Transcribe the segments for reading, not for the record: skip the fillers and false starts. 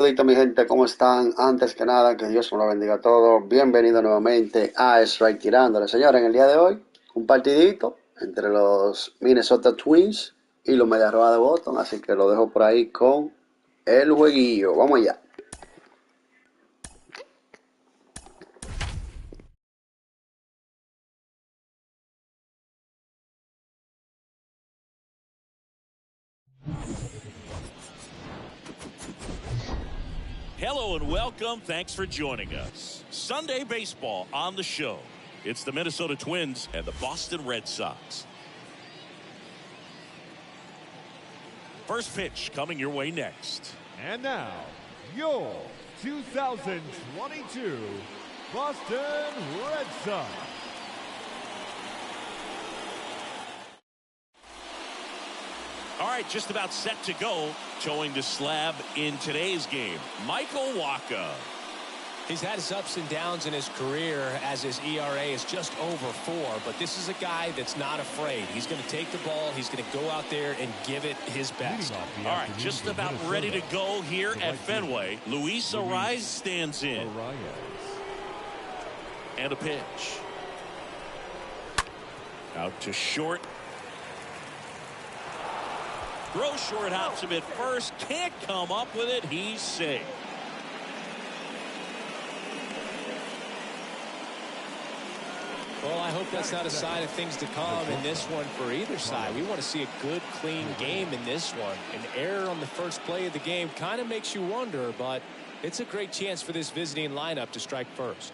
Saludito, mi gente, ¿cómo están? Antes que nada, que Dios me lo bendiga a todos. Bienvenido nuevamente a Strike Tirándole. Señores, en el día de hoy, un partidito entre los Minnesota Twins y los Medias Rojas de Boston. Así que lo dejo por ahí con el jueguillo. Vamos allá. Hello and welcome. Thanks for joining us. Sunday baseball on the show. It's the Minnesota Twins and the Boston Red Sox. First pitch coming your way next. And now, your 2022 Boston Red Sox. All right, just about set to go. Towing the slab in today's game, Michael Wacha. He's had his ups and downs in his career as his ERA is just over 4, but this is a guy that's not afraid. He's going to take the ball. He's going to go out there and give it his best. All right, just about ready to go here at Fenway. Luis Arraez stands in. And a pitch. Out to short. Throw short, hops him at first. Can't come up with it. He's safe. Well, I hope that's not a sign of things to come in this one for either side. We want to see a good, clean game in this one. An error on the first play of the game kind of makes you wonder, but it's a great chance for this visiting lineup to strike first.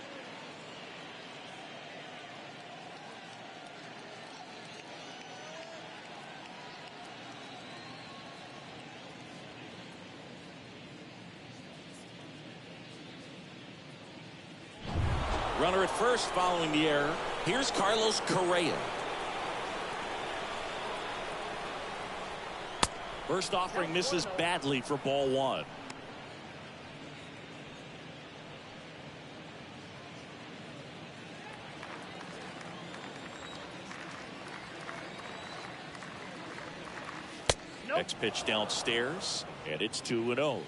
Runner at first following the error. Here's Carlos Correa. First offering misses badly for ball 1. Next pitch downstairs, and it's 2-0.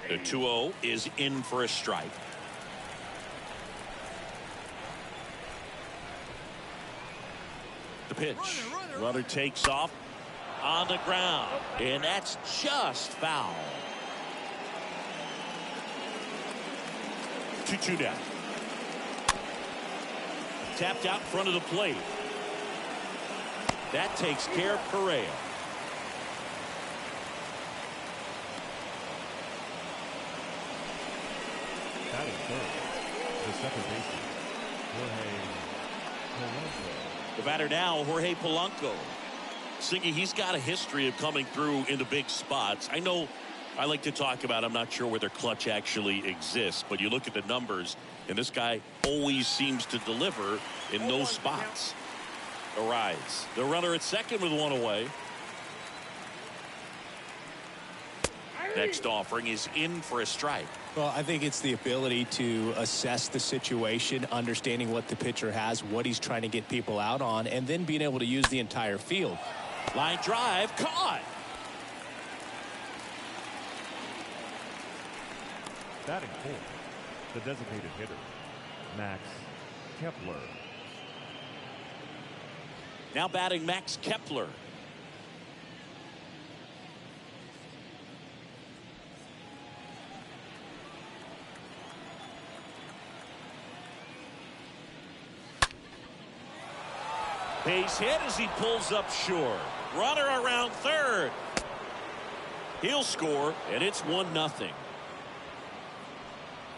The 2-0 is in for a strike. The pitch. Runner takes off on the ground, and that's just foul. 2-2 down. Tapped out in front of the plate. That takes care of Correa. Batting first, the second baseman, Jorge Polanco. The batter now, Jorge Polanco. Singy, he's got a history of coming through into big spots. I know I like to talk about, I'm not sure whether clutch actually exists, but you look at the numbers, and this guy always seems to deliver in those spots. Arraez, the runner at second with one away. Next offering is in for a strike. Well, I think it's the ability to assess the situation, understanding what the pitcher has, what he's trying to get people out on, and then being able to use the entire field. Line drive, caught. Batting fourth, the designated hitter, Max Kepler. Now batting Max Kepler. Base hit as he pulls up short. Runner around third. He'll score, and it's 1-0.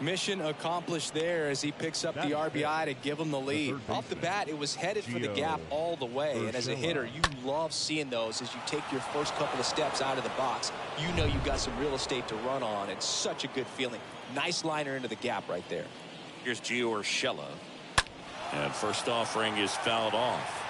Mission accomplished there as he picks up the RBI to give him the lead. Off the bat, it was headed for the gap all the way. And as a hitter, you love seeing those as you take your first couple of steps out of the box. You know you've got some real estate to run on. It's such a good feeling. Nice liner into the gap right there. Here's Gio Urshela. And first offering is fouled off.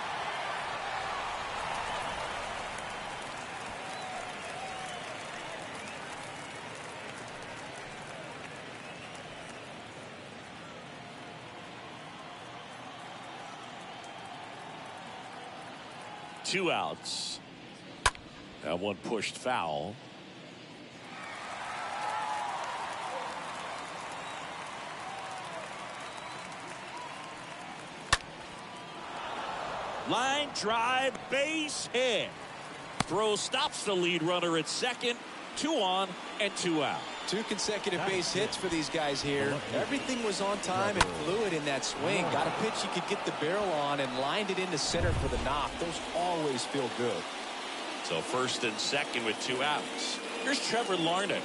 2 outs. That one pushed foul. Line drive, base hit. Throw stops the lead runner at second. 2 on and 2 out. 2 consecutive base hits for these guys here. Everything was on time and fluid in that swing. Got a pitch he could get the barrel on and lined it into center for the knock. Those always feel good. So first and second with 2 outs. Here's Trevor Larnach.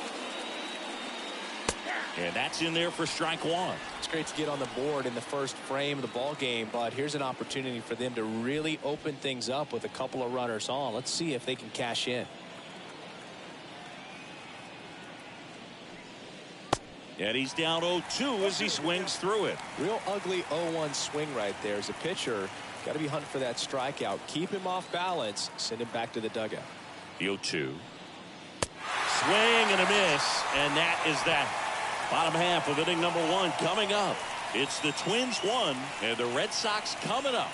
And that's in there for strike 1. It's great to get on the board in the first frame of the ball game, but here's an opportunity for them to really open things up with a couple of runners on. Let's see if they can cash in. And he's down 0-2 as he swings through it. Real ugly 0-1 swing right there. As a pitcher, got to be hunting for that strikeout. Keep him off balance. Send him back to the dugout. The 0-2. Swing and a miss. And that is that. Bottom half of inning number 1 coming up. It's the Twins 1 and the Red Sox coming up.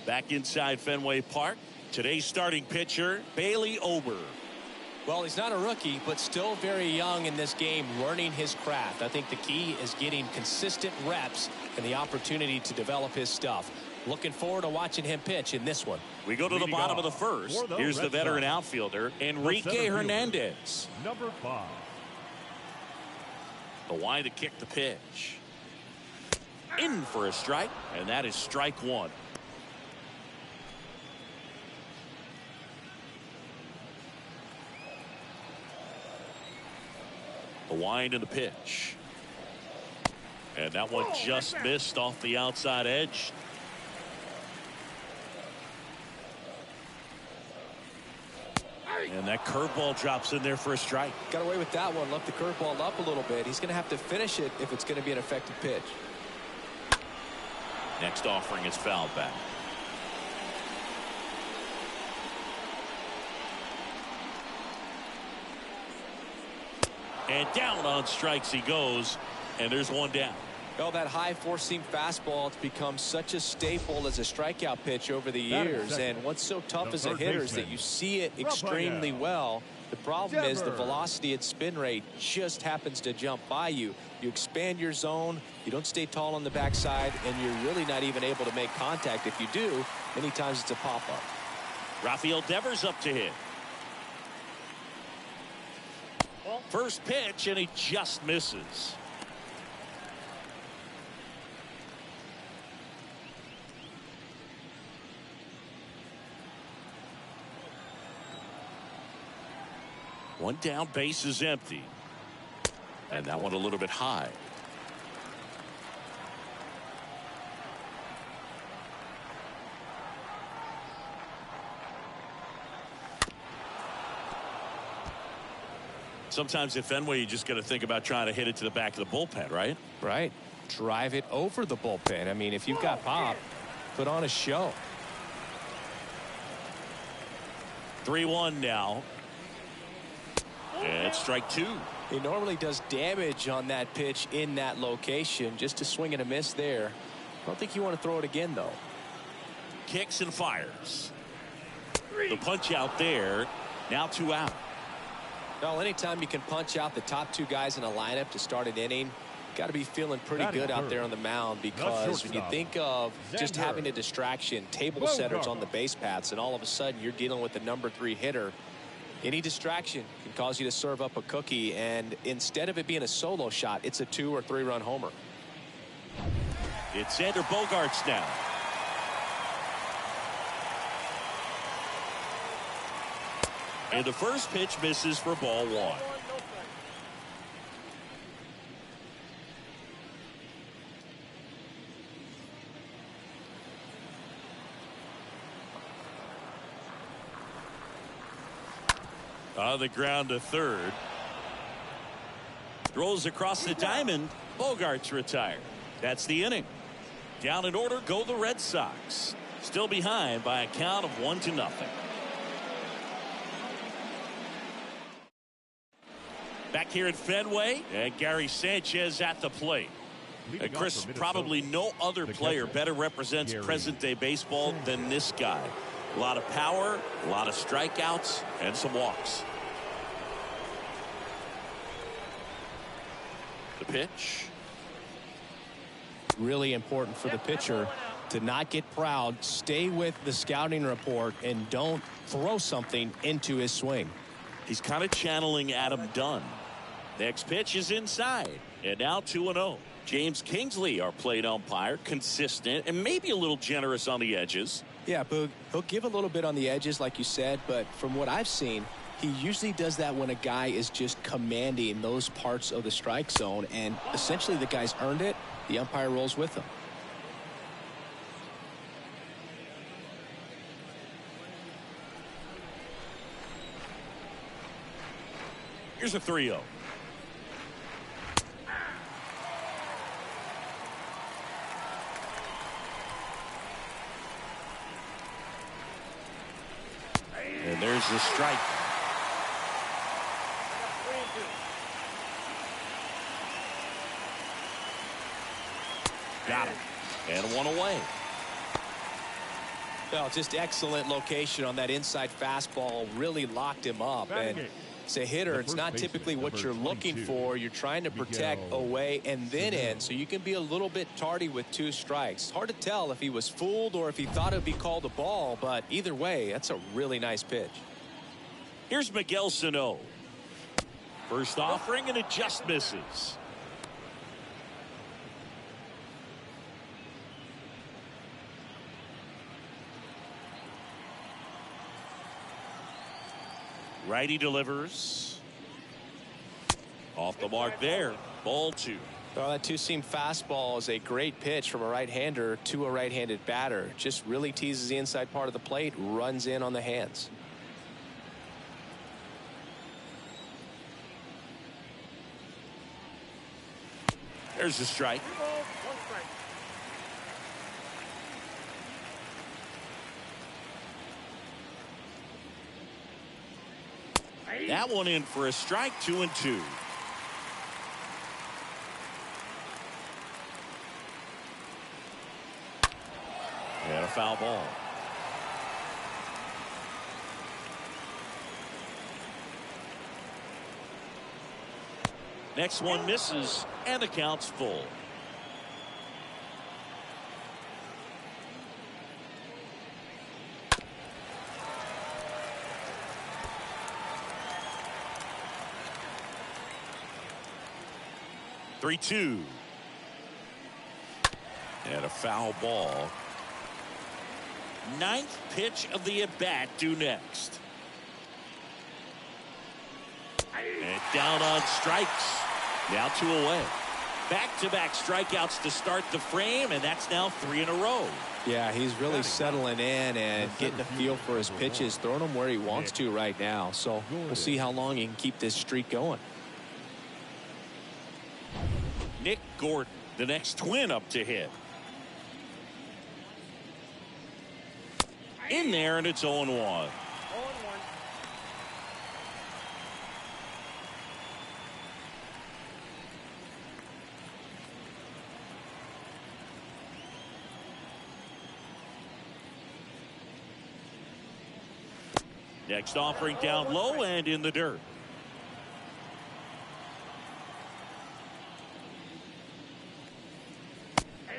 Back inside Fenway Park. Today's starting pitcher, Bailey Ober. Well, he's not a rookie, but still very young in this game, learning his craft. I think the key is getting consistent reps and the opportunity to develop his stuff. Looking forward to watching him pitch in this one. We go to the bottom of the first. Here's the veteran outfielder, Enrique Hernandez. Number 5. The wind to kick the pitch. In for a strike, and that is strike 1. The wind and the pitch. And that one just missed off the outside edge. And that curveball drops in there for a strike. Got away with that one. Left the curveball up a little bit. He's going to have to finish it if it's going to be an effective pitch. Next offering is fouled back. And down on strikes he goes, and there's one down. Well, that high four-seam fastball has become such a staple as a strikeout pitch over the years. And what's so tough as a hitter is that you see it extremely well. The problem is the velocity and spin rate just happens to jump by you. You expand your zone, you don't stay tall on the backside, and you're really not even able to make contact. If you do, many times it's a pop-up. Rafael Devers up to hit. First pitch, and he just misses. One down, base is empty. And that one a little bit high. Sometimes at Fenway, you just got to think about trying to hit it to the back of the bullpen, right? Right. Drive it over the bullpen. I mean, if you've got pop, put on a show. 3-1 now. And strike 2. He normally does damage on that pitch in that location. Just a swing and a miss there. I don't think you want to throw it again, though. Kicks and fires. The punch out there. Now 2 out. Well, anytime you can punch out the top 2 guys in a lineup to start an inning, got to be feeling pretty good out there on the mound, because when you think of just having a distraction, table setters on the base paths, and all of a sudden you're dealing with the number 3 hitter, any distraction can cause you to serve up a cookie, and instead of it being a solo shot, it's a 2 or 3 run homer. It's Xander Bogaerts now. And the first pitch misses for ball 1. On the ground to third. Throws across the diamond. Bogaerts retired. That's the inning. Down in order go the Red Sox. Still behind by a count of 1-0. Back here at Fenway, and Gary Sanchez at the plate. And Chris, probably no other player better represents present-day baseball than this guy. A lot of power, a lot of strikeouts, and some walks. The pitch. Really important for the pitcher to not get proud, stay with the scouting report, and don't throw something into his swing. He's kind of channeling Adam Dunn. Next pitch is inside, and now 2-0. James Kingsley, our plate umpire, consistent and maybe a little generous on the edges. Yeah, Boog, he'll give a little bit on the edges, like you said, but from what I've seen, he usually does that when a guy is just commanding those parts of the strike zone, and essentially the guy's earned it. The umpire rolls with him. Here's a 3-0. And there's the strike. Got him. And one away. Well, just excellent location on that inside fastball. Really locked him up. And as a hitter, it's not typically what you're looking for. You're trying to protect away and then in, so you can be a little bit tardy with 2 strikes. Hard to tell if he was fooled or if he thought it would be called a ball, but either way, that's a really nice pitch. Here's Miguel Sano. First offering, and it just misses. Righty delivers. Off the mark there. Ball 2. Well, that 2-seam fastball is a great pitch from a right-hander to a right-handed batter. Just really teases the inside part of the plate, runs in on the hands. There's the strike. That one in for a strike. 2-2. And a foul ball. Next one misses, and the count's full. Three-two. And a foul ball. 9th pitch of the at-bat due next. And down on strikes. Now 2 away. Back-to-back strikeouts to start the frame, and that's now 3 in a row. Yeah, he's really settling in and getting a feel for his pitches, throwing them where he wants to right now. So we'll see how long he can keep this streak going. Nick Gordon, the next twin up to hit. In there, and it's 0-1. Next offering down low and in the dirt.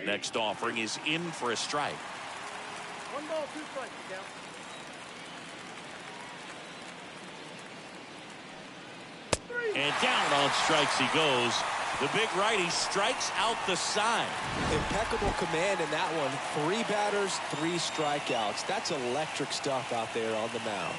Next offering is in for a strike. 1 ball, 2 strikes, down. And down on strikes he goes. The big righty strikes out the side. Impeccable command in that one. 3 batters, 3 strikeouts. That's electric stuff out there on the mound.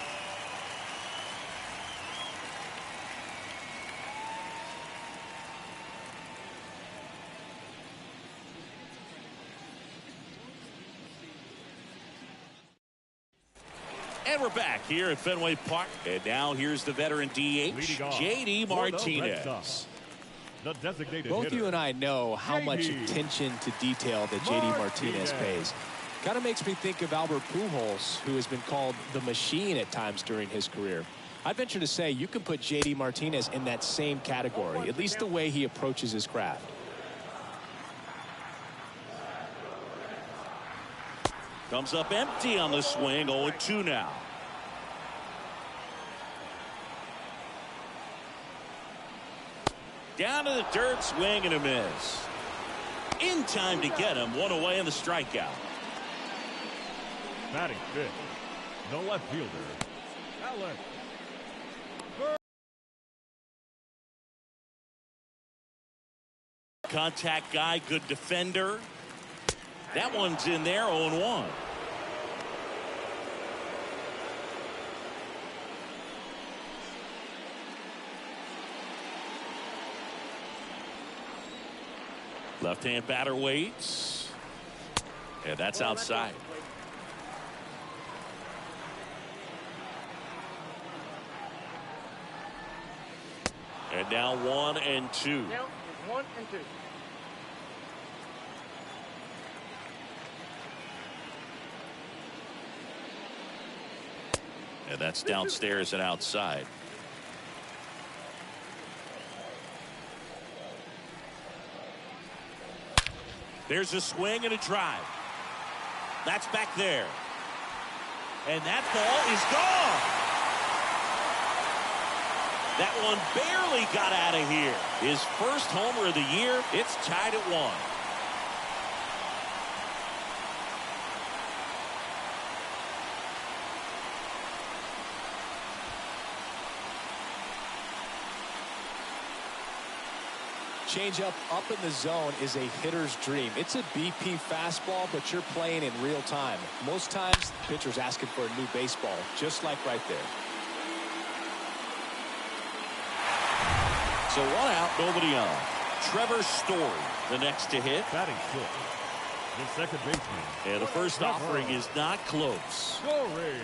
And we're back here at Fenway Park. And now here's the veteran DH, J.D. Martinez. The designated Both hitter, you and I know how much attention to detail that J.D. Martinez pays. Kind of makes me think of Albert Pujols, who has been called the machine at times during his career. I'd venture to say you can put J.D. Martinez in that same category, at least the way he approaches his craft. Comes up empty on the swing. 0-2 now. Down to the dirt, swing and a miss. In time to get him. One away in the strikeout. Batting fifth, the left fielder, Alex. Contact guy, good defender. That one's in there. 0-1. Left-hand batter waits. And that's outside. And now 1-2. Now it's 1-2. And that's downstairs and outside. There's a swing and a drive. That's back there. And that ball is gone. That one barely got out of here. His first homer of the year. It's tied at 1. Changeup up in the zone is a hitter's dream. It's a BP fastball, but you're playing in real time. Most times, the pitcher's asking for a new baseball, just like right there. So 1 out, nobody on. Trevor Story, the next to hit. Batting fifth, the second baseman. And the first offering is not close. Story.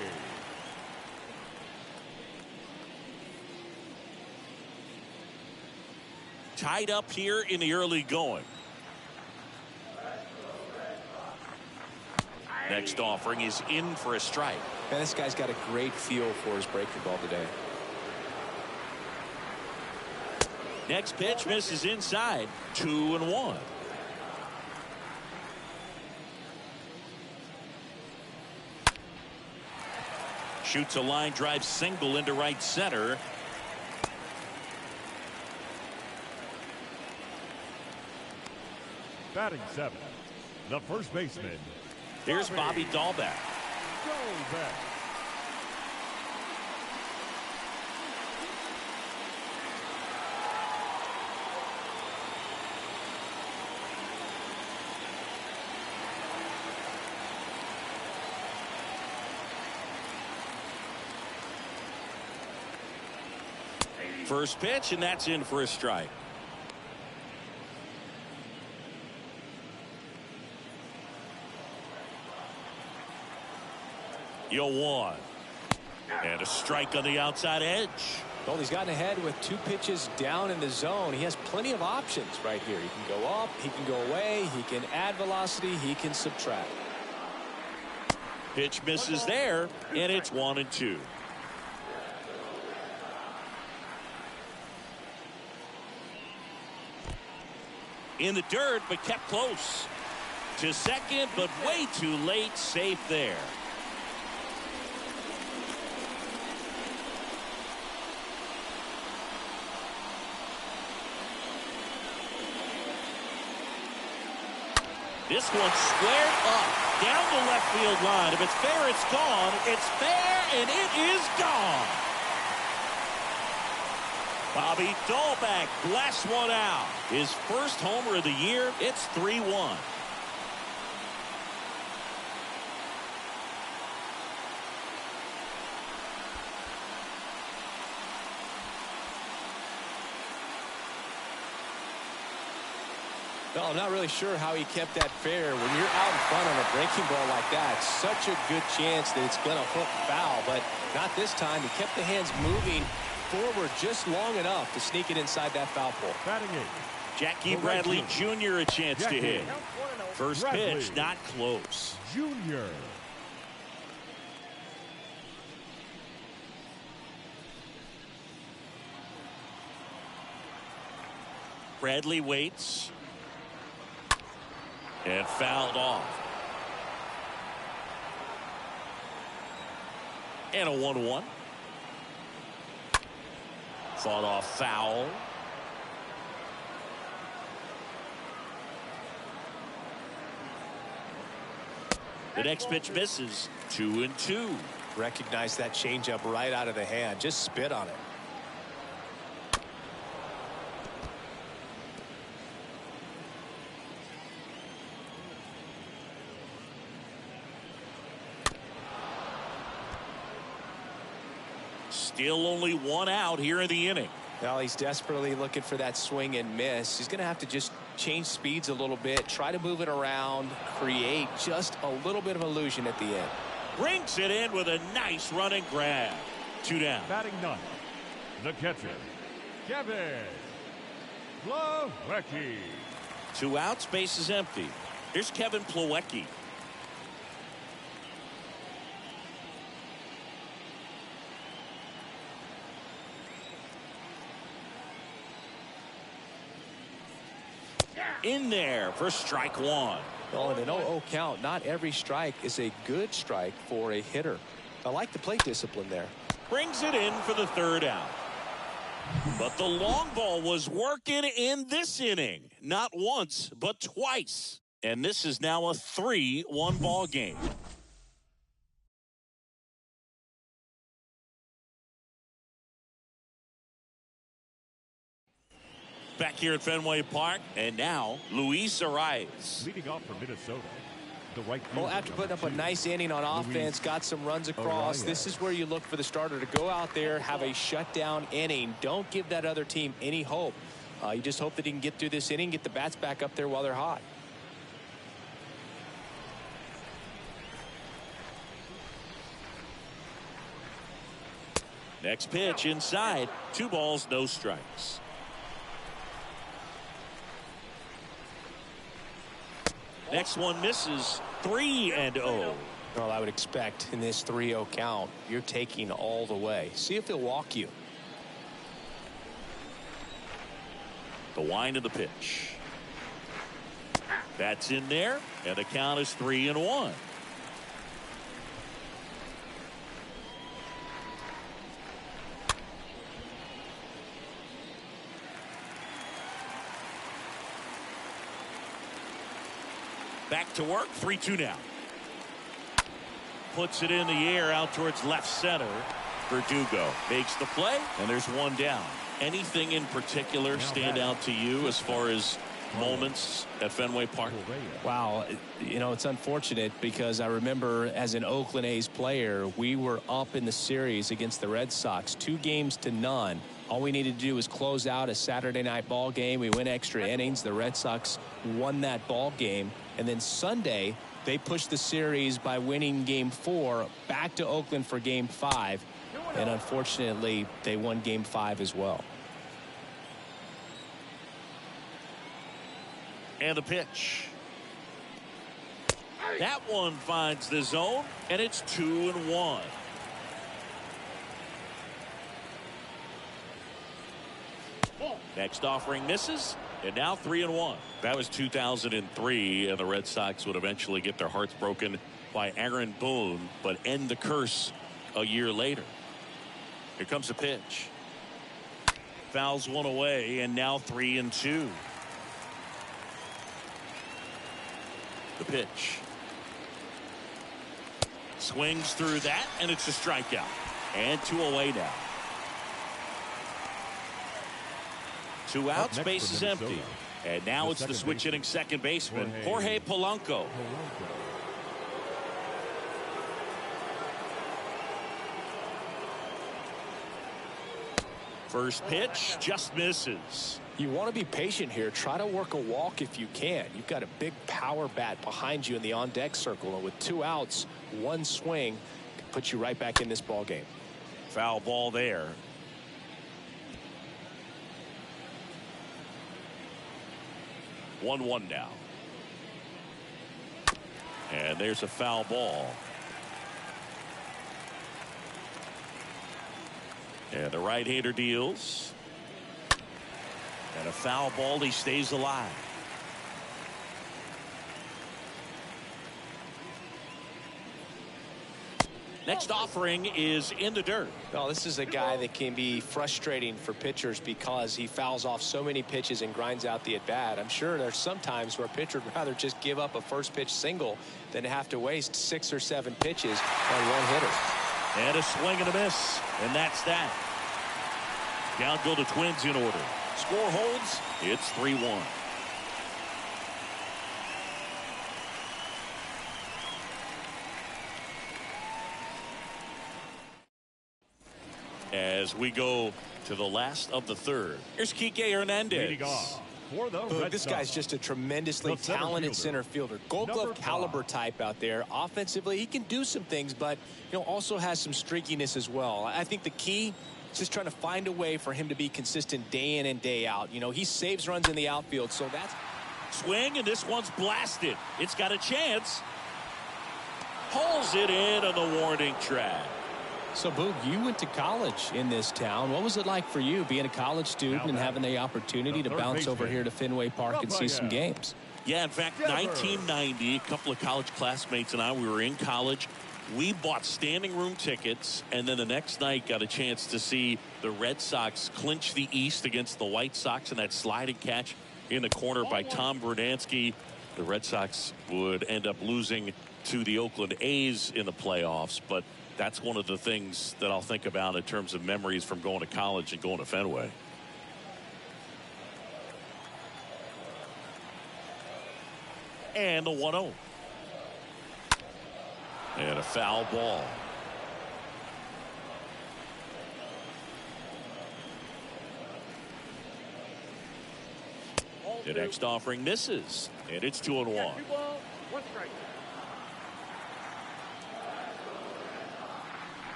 Tied up here in the early going. Next offering is in for a strike. Man, this guy's got a great feel for his breaking ball today. Next pitch misses inside. 2-1. Shoots a line drive single into right center. Batting seventh, the first baseman. Here's Bobby Dahlbeck. Dahlbeck. First pitch, and that's in for a strike. Yo, 1. And a strike on the outside edge. Well, he's gotten ahead with 2 pitches down in the zone. He has plenty of options right here. He can go up, he can go away, he can add velocity, he can subtract. Pitch misses there, and it's 1-2. In the dirt, but kept close. To second, but way too late. Safe there. This one squared up down the left field line. If it's fair, it's gone. It's fair, and it is gone. Bobby Dahlbeck blasts one out. His first homer of the year. It's 3-1. No, I'm not really sure how he kept that fair. When you're out in front on a breaking ball like that, it's such a good chance that it's going to hook foul, but not this time. He kept the hands moving forward just long enough to sneak it inside that foul pole. Batting eight. Jackie Bradley Jr. a chance to hit. First pitch, not close. Junior. Bradley waits. And fouled off. And a 1-1. Fought off foul. The next pitch misses. 2-2. Recognize that changeup right out of the hand. Just spit on it. Still only one out here in the inning. Well, he's desperately looking for that swing and miss. He's going to have to just change speeds a little bit, try to move it around, create just a little bit of illusion at the end. Brings it in with a nice running grab. 2 down. Batting ninth, the catcher, Kevin Plawecki. 2 outs, base is empty. Here's Kevin Plawecki. In there for strike 1. Well, in an 0-0 count, not every strike is a good strike for a hitter. I like the plate discipline there. Brings it in for the 3rd out. But the long ball was working in this inning. Not once, but twice. And this is now a 3-1 ball game. Back here at Fenway Park, and now Luis Arias. Leading off for Minnesota, the right Well, fielder, after putting up a number 2, nice inning on offense, got some runs across, Arias. this is where you look for the starter to go out there, have a shutdown inning. Don't give that other team any hope. You just hope that he can get through this inning, get the bats back up there while they're hot. Next pitch inside. 2 balls, no strikes. Next one misses. 3-0. Well, I would expect in this 3-0 count, you're taking all the way. See if he'll walk you. The wind of the pitch. That's in there, and the count is 3-1. Back to work. 3-2 now. Puts it in the air out towards left center. Verdugo makes the play, and there's 1 down. Anything in particular stand out to you as far as moments at Fenway Park? Wow, you know, it's unfortunate because I remember as an Oakland A's player, we were up in the series against the Red Sox, 2-0. All we needed to do was close out a Saturday night ball game. We went extra innings. The Red Sox won that ball game. And then Sunday, they pushed the series by winning Game 4 back to Oakland for Game 5. And unfortunately, they won Game 5 as well. And the pitch. That one finds the zone, and it's 2-1. Next offering misses, and now 3-1. That was 2003, and the Red Sox would eventually get their hearts broken by Aaron Boone, but end the curse a year later. Here comes the pitch. Fouls one away, and now 3-2. The pitch. Swings through that, and it's a strikeout. And 2 away now. 2 outs, base is empty. And now it's the switch hitting second baseman, Jorge Polanco. First pitch just misses. You want to be patient here. Try to work a walk if you can. You've got a big power bat behind you in the on-deck circle. And with 2 outs, 1 swing can put you right back in this ball game. Foul ball there. 1-1 now. And there's a foul ball. And the right-hander deals. And a foul ball. He stays alive. Next offering is in the dirt. Well, this is a guy that can be frustrating for pitchers because he fouls off so many pitches and grinds out the at-bat. I'm sure there's some times where a pitcher would rather just give up a first pitch single than have to waste 6 or 7 pitches on one hitter. And a swing and a miss. And that's that. Down go the Twins in order. Score holds. It's 3-1. As we go to the last of the third. Here's Kike Hernandez. This guy's just a tremendously talented center fielder. Gold Glove caliber type out there. Offensively, he can do some things, but also has some streakiness as well. I think the key is just trying to find a way for him to be consistent day in and day out. He saves runs in the outfield, so that's... Swing, and this one's blasted. It's got a chance. Pulls it in on the warning track. So, Boog, you went to college in this town. What was it like for you being a college student and having the opportunity to bounce over here to Fenway Park and see some games? Yeah, in fact, 1990, a couple of college classmates and we were in college. We bought standing room tickets, and then the next night got a chance to see the Red Sox clinch the East against the White Sox in that sliding catch in the corner by Tom Verdansky. The Red Sox would end up losing to the Oakland A's in the playoffs, but that's one of the things that I'll think about in terms of memories from going to college and going to Fenway. And the 1-0. And a foul ball. The next offering misses, and it's 2-1. 2 balls, 1 strike.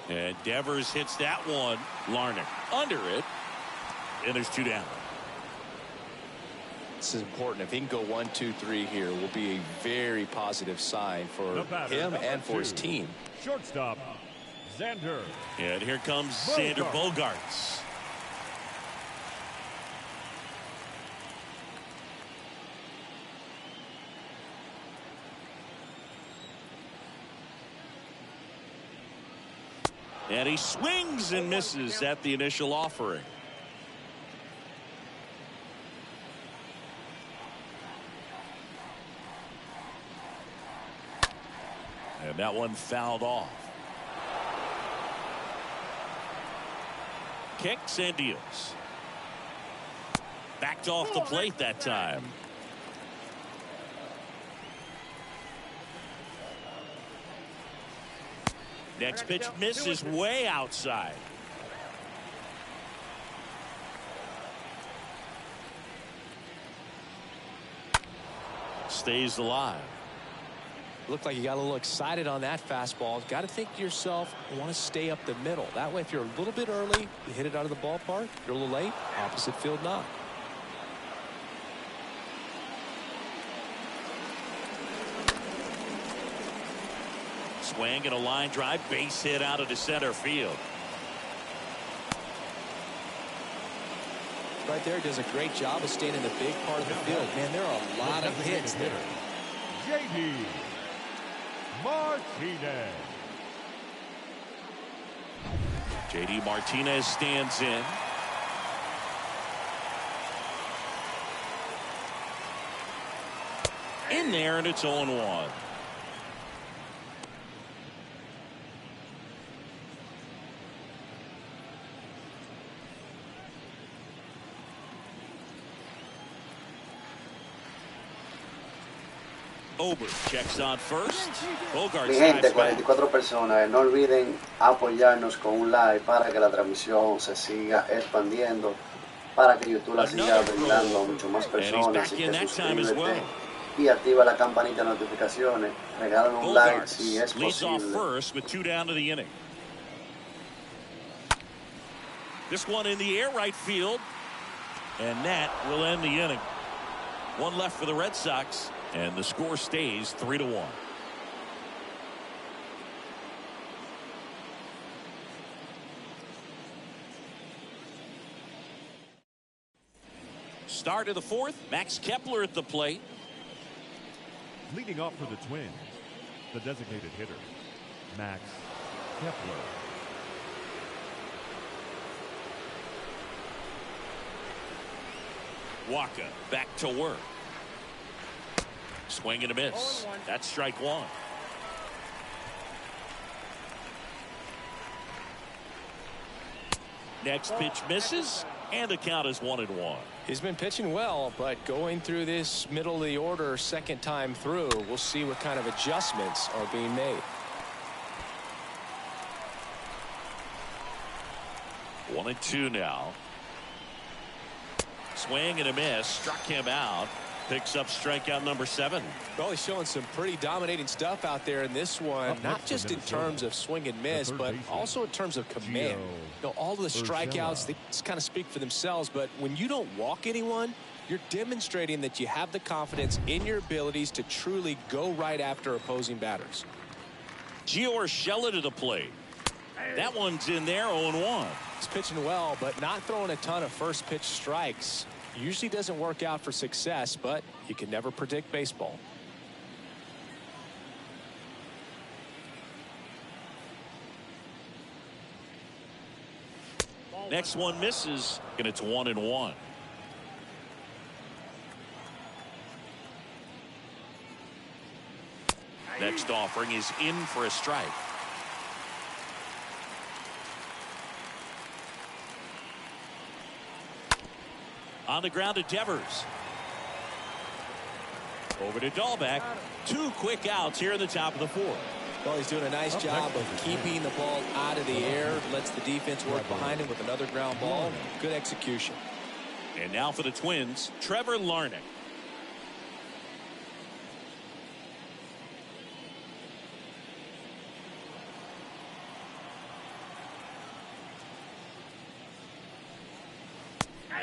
And Devers hits that one. Larnach under it. And there's 2 down. This is important. If he can go 1, 2, 3 here, will be a very positive sign for him and for his team. Shortstop, Xander. And here comes Xander Bogaerts. And he swings and misses at the initial offering. And that one fouled off. Kicks and deals. Backed off the plate that time. Next pitch misses way outside. Stays alive. Looked like you got a little excited on that fastball. Got to think to yourself, you want to stay up the middle. That way, if you're a little bit early, you hit it out of the ballpark. If you're a little late, opposite field knock. Swing and a line drive, base hit out of the center field. Right there, does a great job of staying in the big part of the field. Man, there are a lot of hits there. JD Martinez. JD Martinez stands in. In there, and it's 0-1. Ober checks on first. Bogaerts. Mi gente, 44 personas, no olviden apoyarnos con un like para que la transmisión se siga expandiendo, para que YouTube la siga brindando a muchas más personas, y que suscríbete y activa la campanita de notificaciones. Regálame un like si es posible. First with 2 down to the inning. This one in the air right field, and that will end the inning. 1 left for the Red Sox. And the score stays 3-1. Start of the fourth. Max Kepler at the plate. Leading off for the Twins, the designated hitter, Max Kepler. Waka back to work. Swing and a miss. That's strike one. Next pitch misses, and the count is 1-1. He's been pitching well, but going through this middle of the order second time through, we'll see what kind of adjustments are being made. 1-2 now. Swing and a miss. Struck him out. Picks up strikeout number 7. Well, he's showing some pretty dominating stuff out there in this one, not just in terms of swing and miss, but also in terms of command. You know, all of the strikeouts, they just kind of speak for themselves, but when you don't walk anyone, you're demonstrating that you have the confidence in your abilities to truly go right after opposing batters. Gio Urshela to the plate. That one's in there, 0-1. He's pitching well, but not throwing a ton of first pitch strikes. Usually doesn't work out for success, but you can never predict baseball. Next one misses, and it's 1-1. Next offering is in for a strike. On the ground to Devers. Over to Dahlbeck. 2 quick outs here in the top of the fourth. Well, he's doing a nice job of keeping the ball out of the air. Lets the defense work behind him with another ground ball. Good execution. And now for the Twins, Trevor Larnach.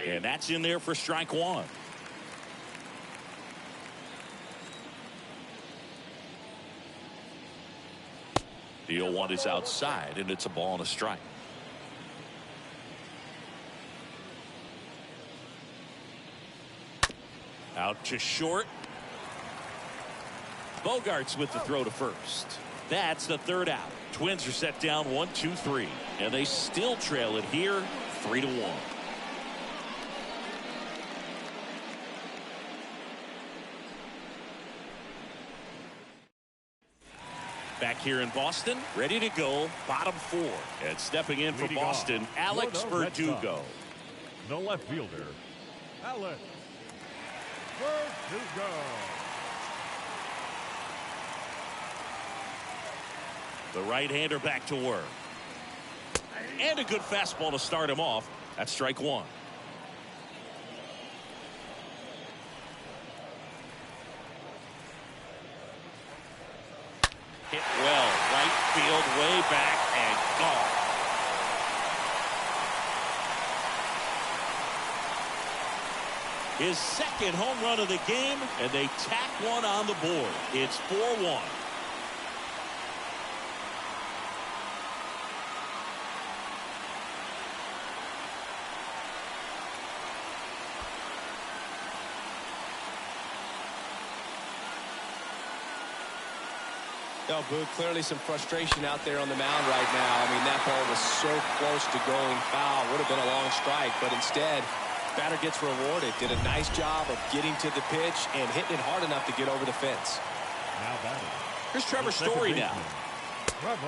And that's in there for strike one. The 0-1 is outside, and it's a ball and a strike. Out to short. Bogarts with the throw to first. That's the third out. Twins are set down 1-2-3, and they still trail it here 3-1. Back here in Boston, ready to go, bottom 4. And stepping in for Boston, Alex Verdugo. The left fielder, Alex Verdugo. The right-hander back to work. And a good fastball to start him off. That's strike one. Hit well, right field, way back, and gone. His second home run of the game, and they tack one on the board. It's 4-1. No, Boo, clearly some frustration out there on the mound right now. I mean, that ball was so close to going foul. Would have been a long strike, but instead, batter gets rewarded. Did a nice job of getting to the pitch and hitting it hard enough to get over the fence. Now batting. Here's Trevor Story now.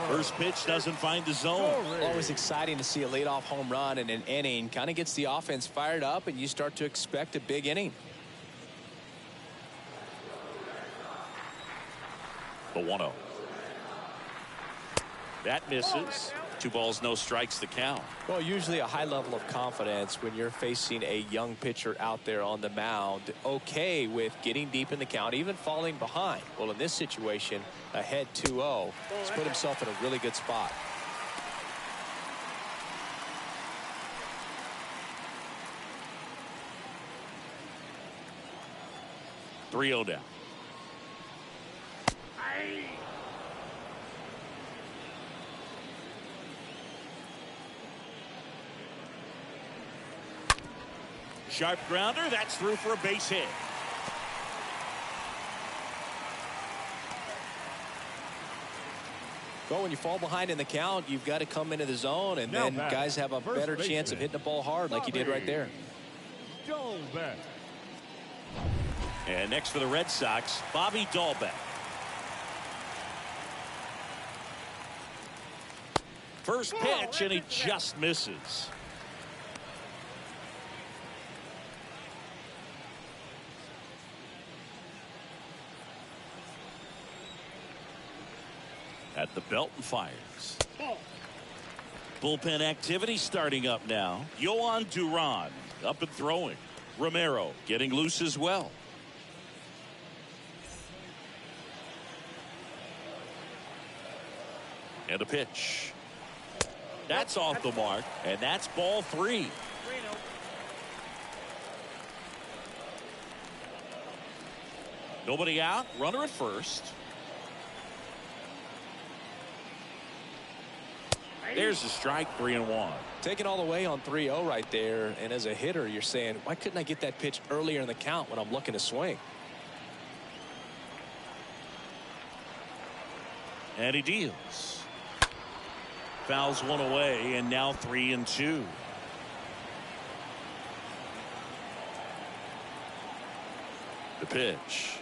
First pitch doesn't find the zone. Always exciting to see a leadoff home run in an inning. Kind of gets the offense fired up, and you start to expect a big inning. The 1-0. That misses. 2 balls, no strikes, the count. Well, usually a high level of confidence when you're facing a young pitcher out there on the mound. Okay with getting deep in the count, even falling behind. Well, in this situation, ahead 2-0. He's put himself in a really good spot. Three 0 down. Sharp grounder. That's through for a base hit. Well, when you fall behind in the count, you've got to come into the zone, and then guys have a better chance of hitting the ball hard like you did right there. And next for the Red Sox, Bobby Dalbec. First pitch, and he just misses. At the belt and fires. Bullpen activity starting up now. Yohan Duran up and throwing. Romero getting loose as well. And a pitch. That's off the mark, and that's ball 3. Nobody out. Runner at first. There's the strike, 3-1. Taking all the way on 3-0 right there. And as a hitter, you're saying, why couldn't I get that pitch earlier in the count when I'm looking to swing? And he deals. Fouls one away, and now 3-2. The pitch.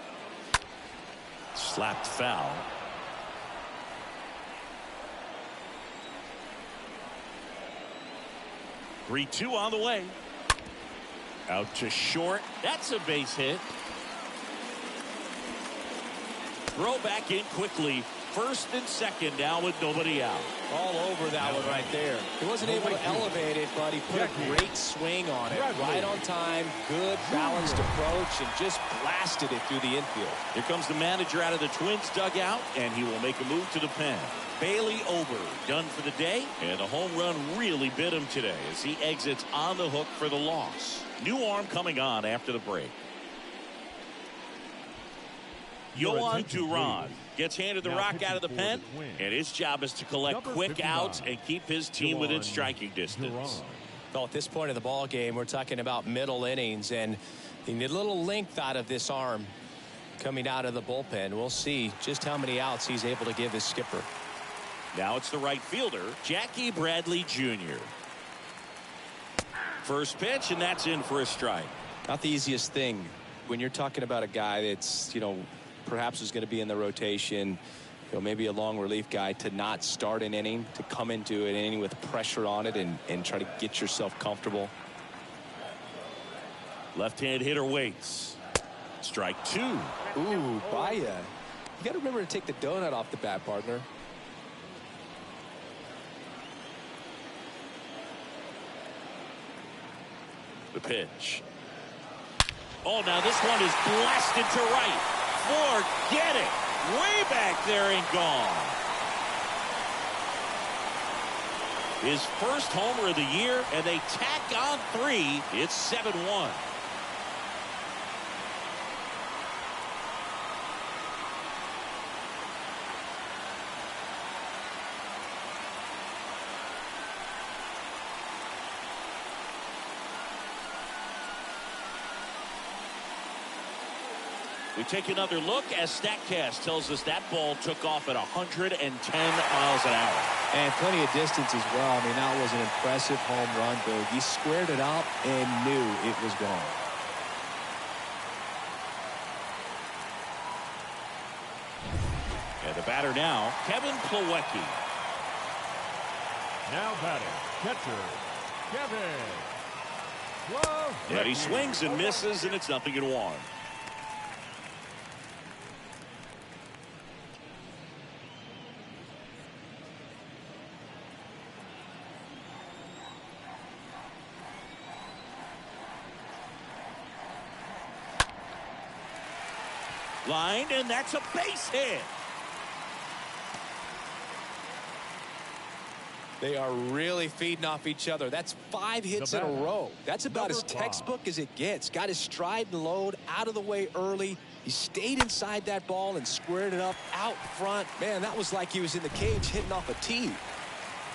Slapped foul. Three-2 on the way. Out to short. That's a base hit. Throw back in quickly. First and second now with nobody out. All over that one right there. He wasn't able to elevate it, but he put a great swing on it. Right on time, good balanced approach, and just blasted it through the infield. Here comes the manager out of the Twins dugout, and he will make a move to the pen. Bailey Ober done for the day, and the home run really bit him today as he exits on the hook for the loss. New arm coming on after the break. Yohan Duran gets handed the rock out of the pen, and his job is to collect quick outs and keep his team within striking distance. Well, at this point in the ball game, we're talking about middle innings, and you need a little length out of this arm coming out of the bullpen. We'll see just how many outs he's able to give his skipper. Now it's the right fielder, Jackie Bradley Jr. First pitch, and that's in for a strike. Not the easiest thing when you're talking about a guy that's, perhaps is going to be in the rotation, maybe a long relief guy, to not start an inning, to come into an inning with pressure on it and try to get yourself comfortable. Left-hand hitter waits. Strike 2. Ooh, Baya. You got to remember to take the donut off the bat, partner. The pitch. Oh, now this one is blasted to right. Forget it. Way back there and gone. His first homer of the year, and they tack on 3. It's 7-1. We take another look as StatCast tells us that ball took off at 110 miles an hour. And plenty of distance as well. I mean, that was an impressive home run, Bill. He squared it out and knew it was gone. And the batter now, Kevin Plawecki. Now batting, catcher, Kevin Plawecki. And he swings and misses, and it's 0-1. Line, and that's a base hit. They are really feeding off each other. That's 5 hits in a row. That's about as textbook as it gets. Got his stride and load out of the way early, He stayed inside that ball and squared it up out front. Man, that was like he was in the cage hitting off a tee.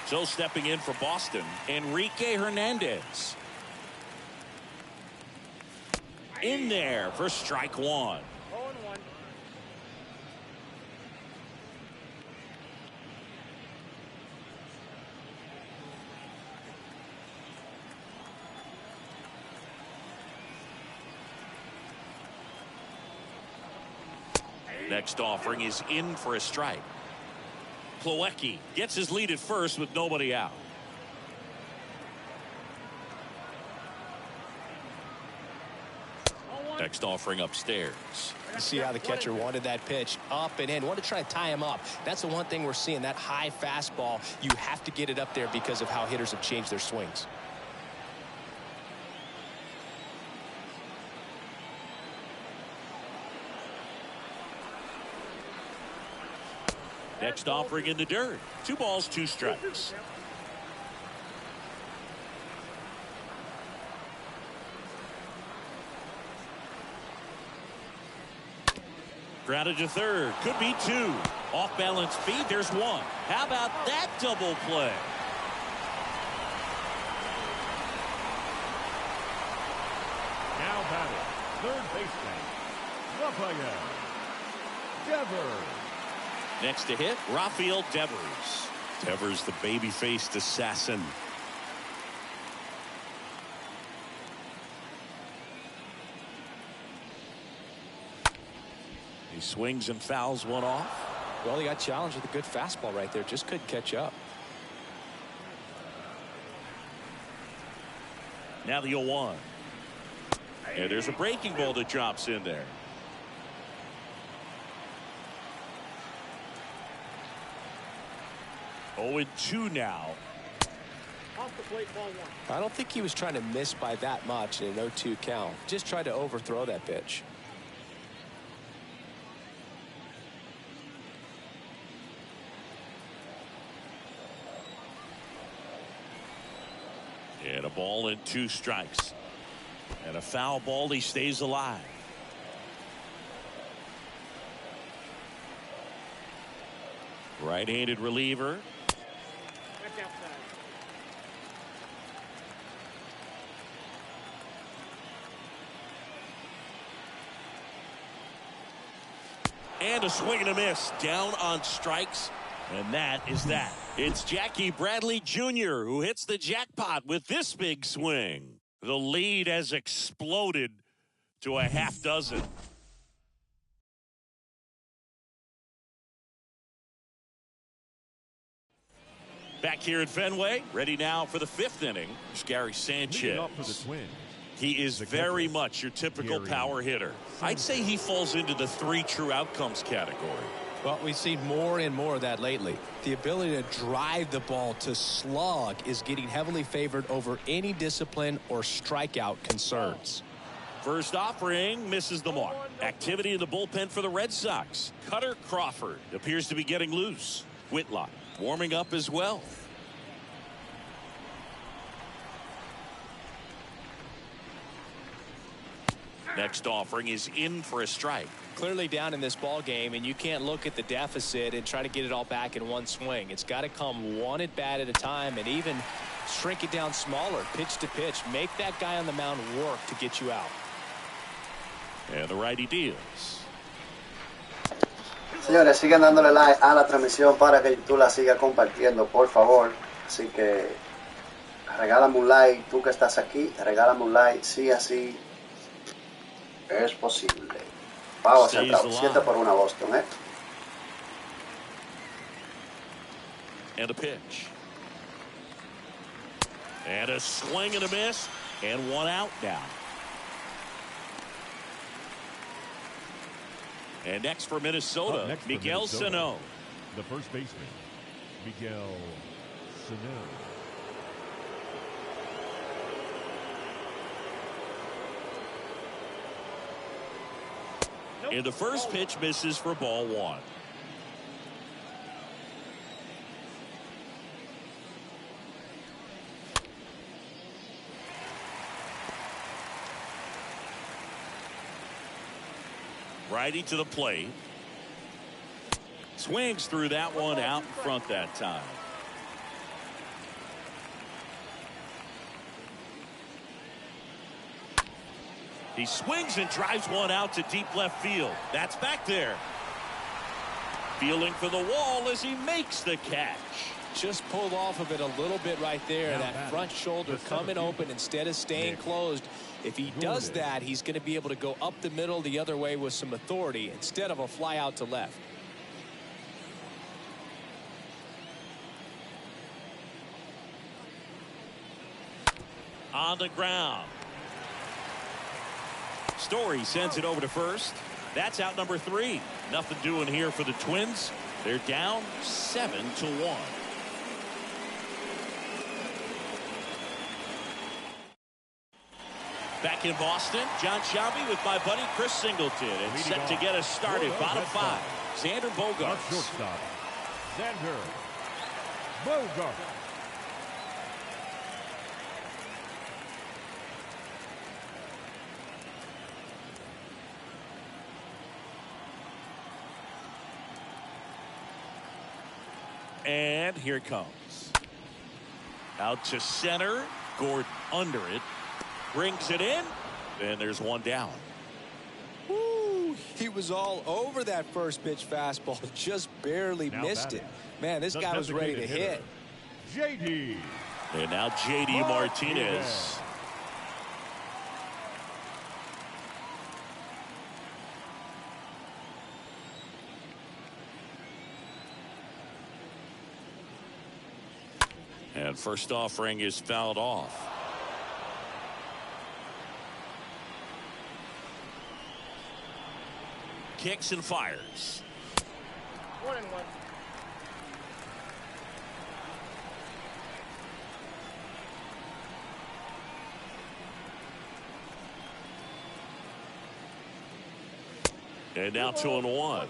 So stepping in for Boston, Enrique Hernandez. In there for strike one. 0-1. Next offering is in for a strike. Plawecki gets his lead at first with nobody out. Next offering upstairs. You see how the catcher wanted that pitch up and in. Wanted to try to tie him up. That's the one thing we're seeing, that high fastball. You have to get it up there because of how hitters have changed their swings. Next offering in the dirt. 2 balls, 2 strikes. Grounded to third. Could be 2. Off balance feed. There's 1. How about that double play? Now batting, third baseman, Rafael Devers. Next to hit, Rafael Devers. Devers, the baby-faced assassin. He swings and fouls one off. Well, he got challenged with a good fastball right there. Just couldn't catch up. Now the 0-1. And there's a breaking ball that drops in there. Oh, and 2 now. Off the plate, ball 1. I don't think he was trying to miss by that much in an 0-2 count. Just tried to overthrow that pitch. And a ball and 2 strikes. And a foul ball, he stays alive. Right-handed reliever. That's outside. And a swing and a miss. Down on strikes. And that is that. It's Jackie Bradley Jr. who hits the jackpot with this big swing. The lead has exploded to a half dozen. Back here at Fenway, ready now for the 5th inning. It's Gary Sanchez. Leading off for the Twins. He is very much your typical power hitter. I'd say he falls into the 3 true outcomes category. Well, we've seen more and more of that lately. The ability to drive the ball to slug is getting heavily favored over any discipline or strikeout concerns. First offering misses the mark. Activity in the bullpen for the Red Sox. Cutter Crawford appears to be getting loose. Whitlock warming up as well. Next offering is in for a strike. Clearly down in this ball game, and you can't look at the deficit and try to get it all back in one swing. It's got to come one at bat at a time, and even shrink it down smaller, pitch to pitch. Make that guy on the mound work to get you out. And the righty deals. Señores, siguen dándole like a la transmisión para que tú la sigas compartiendo, por favor. Así que regálame un like, tú que estás aquí, regálame un like, sí, así es posible. Vamos a entrar, 7-1 Boston, ¿eh? And a pitch. And a swing and a miss, and 1 out now. And next for Minnesota, Miguel Sano. The first baseman, Miguel Sano. And the first pitch misses for ball 1. Righty to the plate. Swings through that one out in front that time. He swings and drives one out to deep left field. That's back there. Feeling for the wall as he makes the catch. Just pulled off of it a little bit right there. That front shoulder coming open instead of staying closed. If he does that, he's going to be able to go up the middle the other way with some authority instead of a fly out to left. On the ground. Story sends it over to first. That's out number 3. Nothing doing here for the Twins. They're down 7-1. Back in Boston, John Shelby with my buddy Chris Singleton, and set to get us started. Bottom 5, Xander Bogaerts. Shortstop, Xander Bogaerts. And here it comes. Out to center. Gordon under it. Brings it in. And there's one down. Woo, he was all over that first pitch fastball. Just barely missed it. Man, this guy was ready to hit. JD. And now JD Martinez. And first offering is fouled off. Kicks and fires. 1-1. And now 2-1.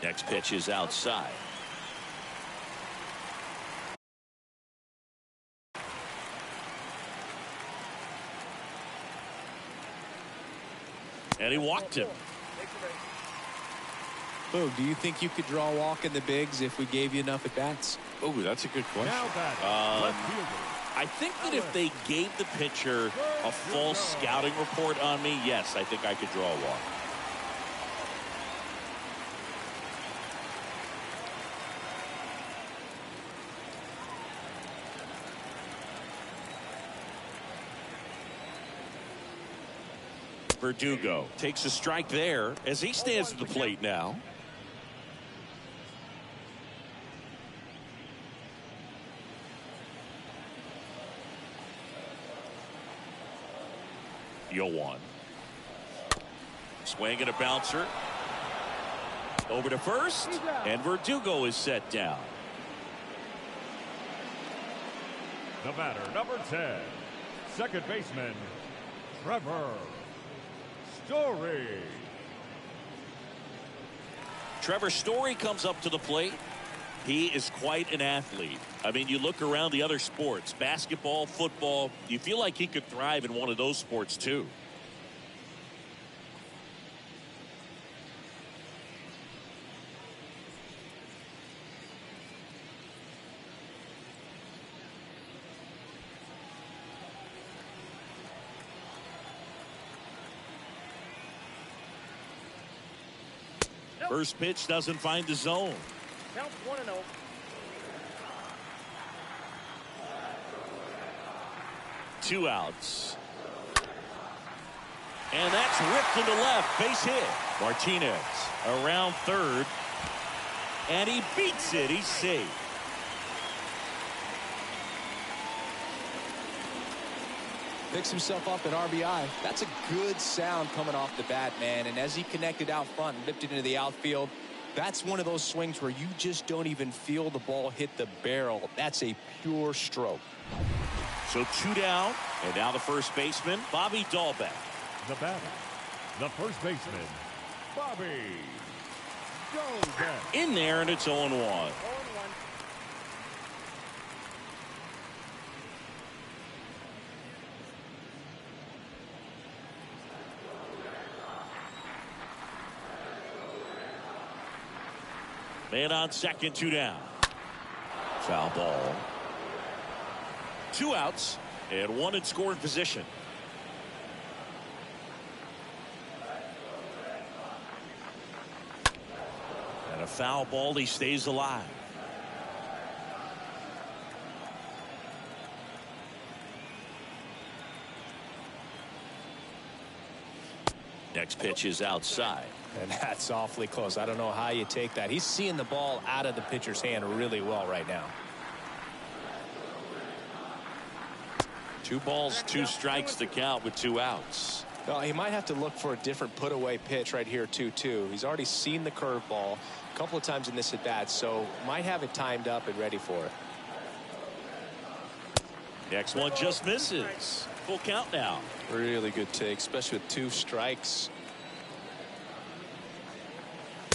Next pitch is outside. And he walked him. Boog, do you think you could draw a walk in the bigs if we gave you enough at bats? Oh, that's a good question. Left fielder. I think that if they gave the pitcher a full scouting report on me, yes, I think I could draw a walk. Verdugo takes a strike there as he stands at the plate now. Yoan. Swing and a bouncer. Over to first. And Verdugo is set down. The batter, number 10, second baseman, Trevor Story. Trevor Story comes up to the plate. He is quite an athlete. I mean, you look around the other sports, basketball, football, you feel like he could thrive in one of those sports too. First pitch doesn't find the zone. Count 1-0. Two outs. And that's ripped into left. Base hit. Martinez around third. And he beats it. He's safe. Picks himself up an RBI. That's a good sound coming off the bat, man. And as he connected out front and lifted into the outfield, that's one of those swings where you just don't even feel the ball hit the barrel. That's a pure stroke. So two down, and now the first baseman, Bobby Dahlbeck. The batter, the first baseman, Bobby Dahlbeck. In there, and it's 0-1. 0-1. And on second, 2 down. Foul ball. 2 outs and 1 in scoring position. And a foul ball. He stays alive. Next pitch is outside. And that's awfully close. I don't know how you take that. He's seeing the ball out of the pitcher's hand really well right now. 2 balls, 2 strikes to count with 2 outs. No, he might have to look for a different put-away pitch right here, 2-2. He's already seen the curveball a couple of times in this at-bat, so might have it timed up and ready for it. Next one just misses. Full count now. Really good take, especially with 2 strikes.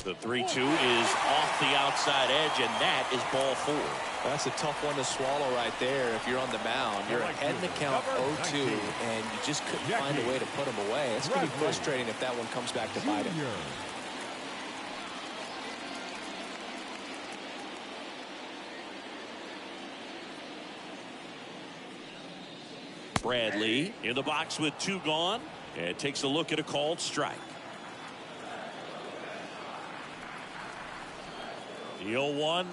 The 3-2 is off the outside edge, and that is ball 4. That's a tough one to swallow right there. If you're on the mound, you're ahead in the count 0-2, and you just couldn't find a way to put him away. It's going to be frustrating if that one comes back to bite him. Bradley in the box with 2 gone, and takes a look at a called strike. The 0-1.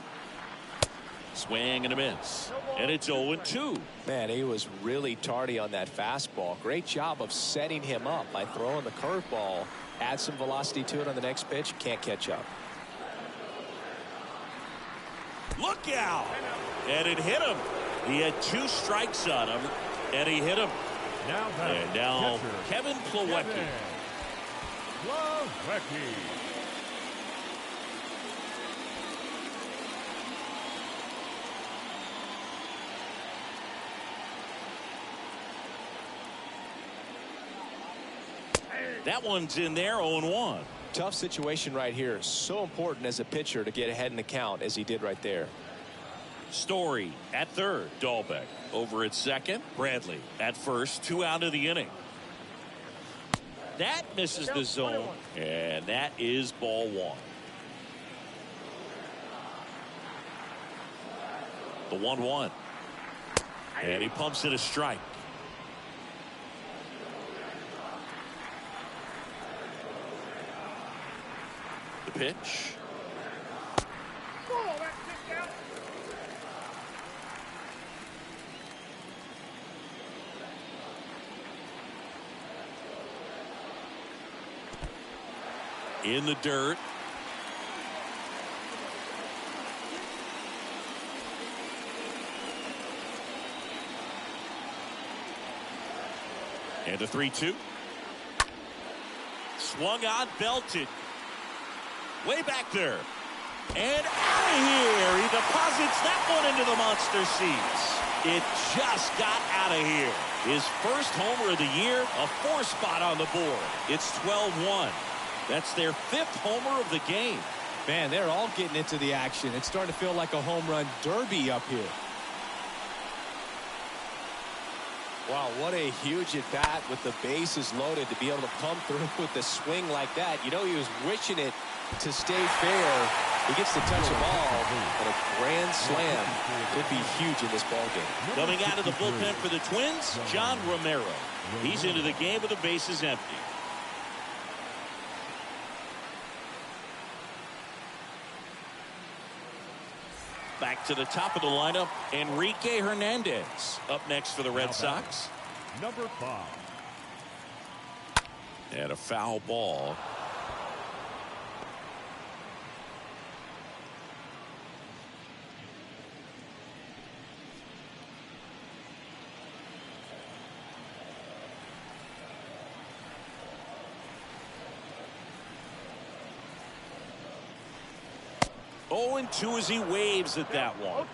Swing and a miss. And it's 0-2. Man, he was really tardy on that fastball. Great job of setting him up by throwing the curveball. Add some velocity to it on the next pitch. Can't catch up. Look out! And it hit him. He had 2 strikes on him, and he hit him. And now Kevin Plawecki. That one's in there, 0-1. Tough situation right here. So important as a pitcher to get ahead in the count as he did right there. Story at third. Dahlbeck over at second. Bradley at first. 2 out of the inning. That misses the zone, and that is ball 1. The 1-1. And he pumps it a strike. The pitch. In the dirt. And a 3-2. Swung on, belted. Way back there. And out of here. He deposits that one into the monster seats. It just got out of here. His first homer of the year, a 4 spot on the board. It's 12-1. That's their 5th homer of the game. Man, they're all getting into the action. It's starting to feel like a home run derby up here. Wow, what a huge at-bat with the bases loaded to be able to come through with the swing like that. You know, he was wishing it to stay fair. He gets to touch the ball, but a grand slam could be huge in this ball game. Coming out of the bullpen for the Twins, John Romero. He's into the game with the bases empty. Back to the top of the lineup, Enrique Hernandez up next for the Red Sox. Number 5. And a foul ball. Oh, and 2 as he waves at that one.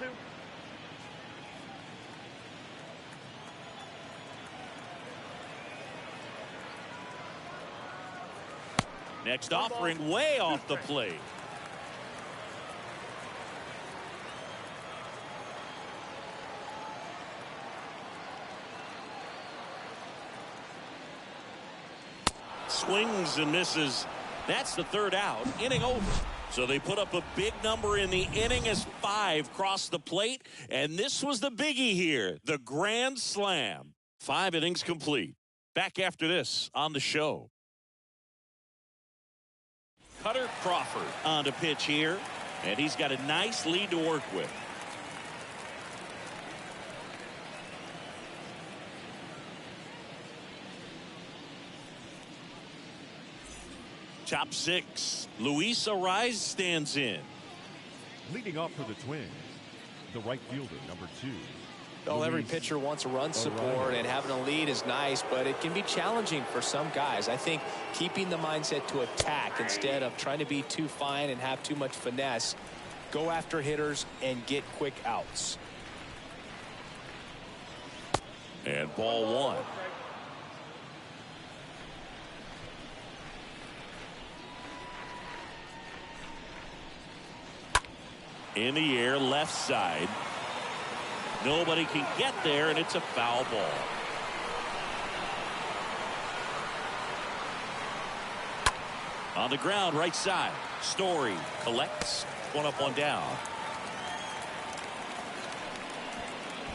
Next offering way off the plate. Swings and misses. That's the 3rd out. Inning over. So they put up a big number in the inning as 5 crossed the plate. And this was the biggie here, the grand slam. 5 innings complete. Back after this on the show. Cutter Crawford on the pitch here. And he's got a nice lead to work with. Top 6. Luis Arraez stands in. Leading off for the Twins, the right fielder, number 2. Well, every pitcher wants a run support, and having a lead is nice, but it can be challenging for some guys. I think keeping the mindset to attack instead of trying to be too fine and have too much finesse, go after hitters and get quick outs. And ball 1. In the air, left side. Nobody can get there, and it's a foul ball. On the ground, right side. Story collects. 1 up, 1 down.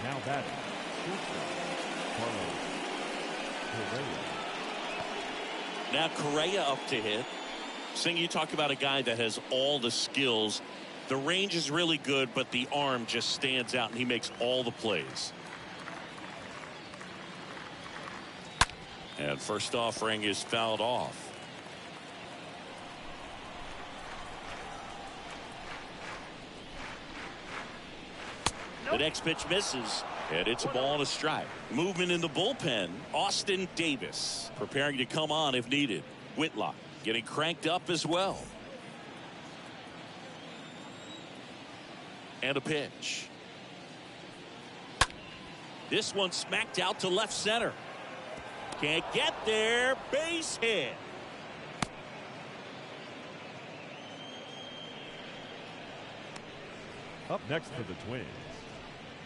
Now batting, Correa. Now Correa up to hit. Sing, you talk about a guy that has all the skills. The range is really good, but the arm just stands out, and he makes all the plays. And first offering is fouled off. The next pitch misses, and it's a ball and a strike. Movement in the bullpen. Austin Davis preparing to come on if needed. Whitlock getting cranked up as well. And a pitch. This one smacked out to left center. Can't get there. Base hit. Up next for the Twins,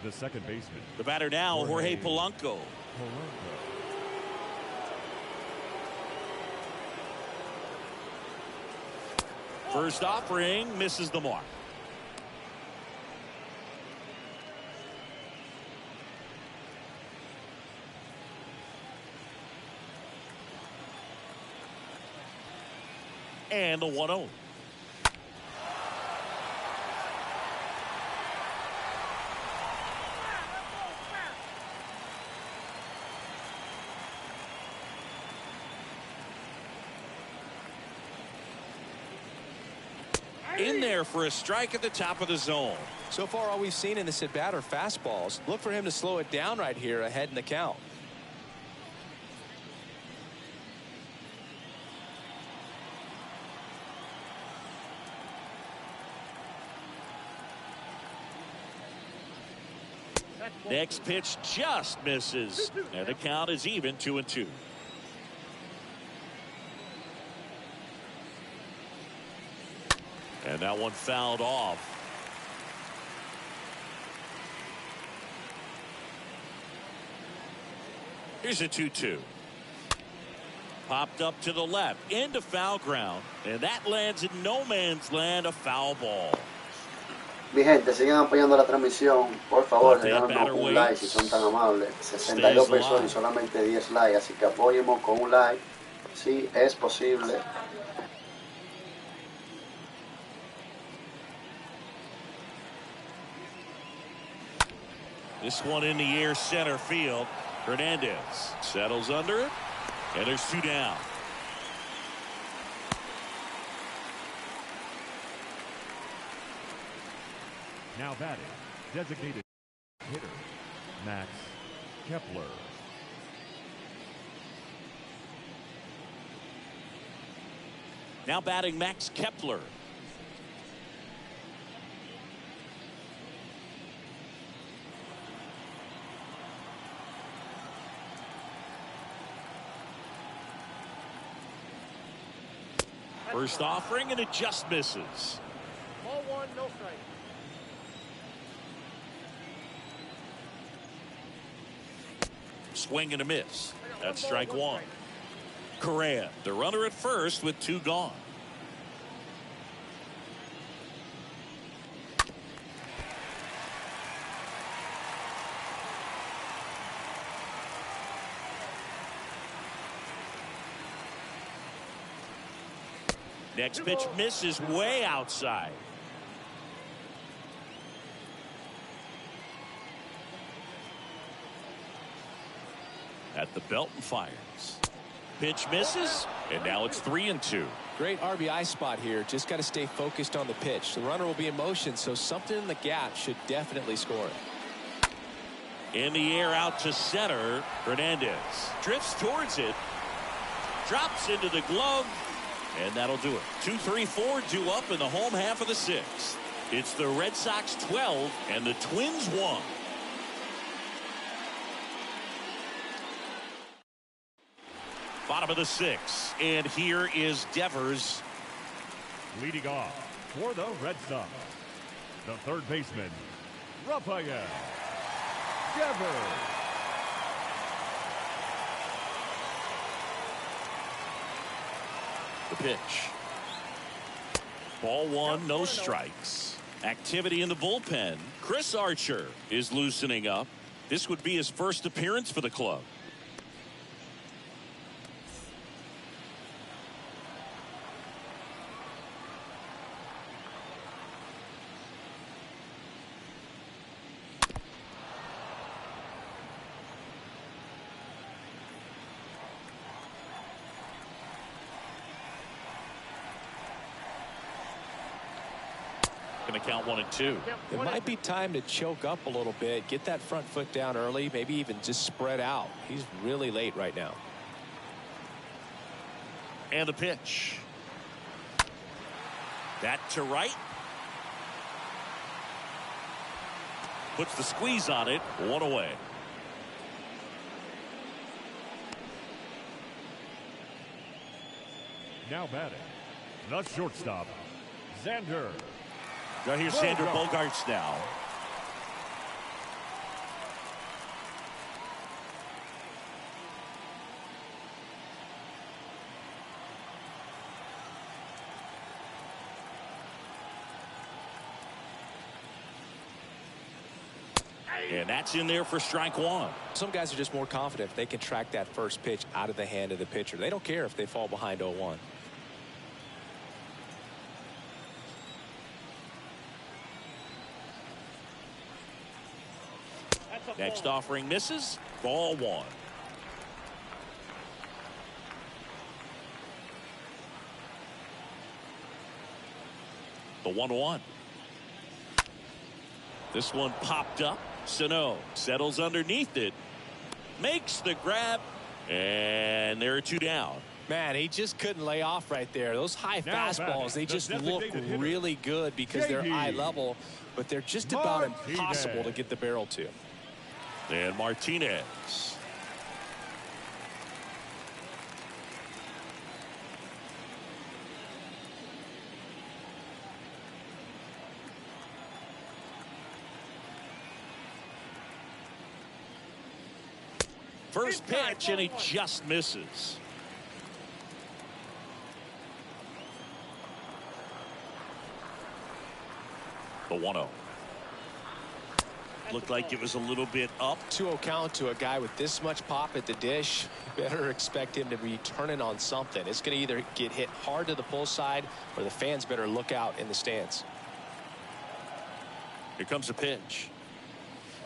the second baseman. The batter now, Jorge Polanco. First offering misses the mark. And the 1-0. In there for a strike at the top of the zone. So far, all we've seen in this at bat are fastballs. Look for him to slow it down right here ahead in the count. Next pitch just misses, and the count is even 2-2. And that one fouled off. Here's a 2-2. Popped up to the left into foul ground, and that lands in no man's land, a foul ball. Mi gente, sigan apoyando la transmisión. Por favor, regálanos un like si son tan amables. 62 personas y solamente 10 likes, así que apoyemos con un like si es posible. This one in the air, center field. Hernandez settles under it, and there's 2 down. Now batting, designated hitter, Max Kepler. Now batting Max Kepler. First offering, and it just misses. Ball 1, no strike. Swing and a miss. That's strike 1. Correa, the runner at first with 2 gone. Next pitch misses way outside. At the belt and fires. Pitch misses, and now it's 3-2. Great RBI spot here. Just got to stay focused on the pitch. The runner will be in motion, so something in the gap should definitely score it. In the air out to center. Hernandez drifts towards it. Drops into the glove, and that'll do it. 2-3-4 due up in the home half of the sixth. It's the Red Sox 12 and the Twins 1. Bottom of the sixth, and here is Devers. Leading off for the Red Sox, the third baseman, Rafael Devers. The pitch. Ball one, no strikes. Activity in the bullpen. Chris Archer is loosening up. This would be his first appearance for the club. Going to count 1-2. It might be time to choke up a little bit, get that front foot down early, maybe even just spread out. He's really late right now. And the pitch. That to right. Puts the squeeze on it. One away. Now batting, the shortstop, Xander. Now here's Xander Bogaerts now. And that's in there for strike one. Some guys are just more confident if they can track that first pitch out of the hand of the pitcher. They don't care if they fall behind 0-1. Next offering misses. Ball one. The 1-1. This one popped up. Sano settles underneath it. Makes the grab. And there are two down. Man, he just couldn't lay off right there. Those high fastballs, they just look really good because they're eye level, but they're just about impossible to get the barrel to. And Martinez. First pitch, and he just misses. The 1-0. Looked like it was a little bit up. 2-0 count to a guy with this much pop at the dish. Better expect him to be turning on something. It's going to either get hit hard to the pull side, or the fans better look out in the stands. Here comes a pitch.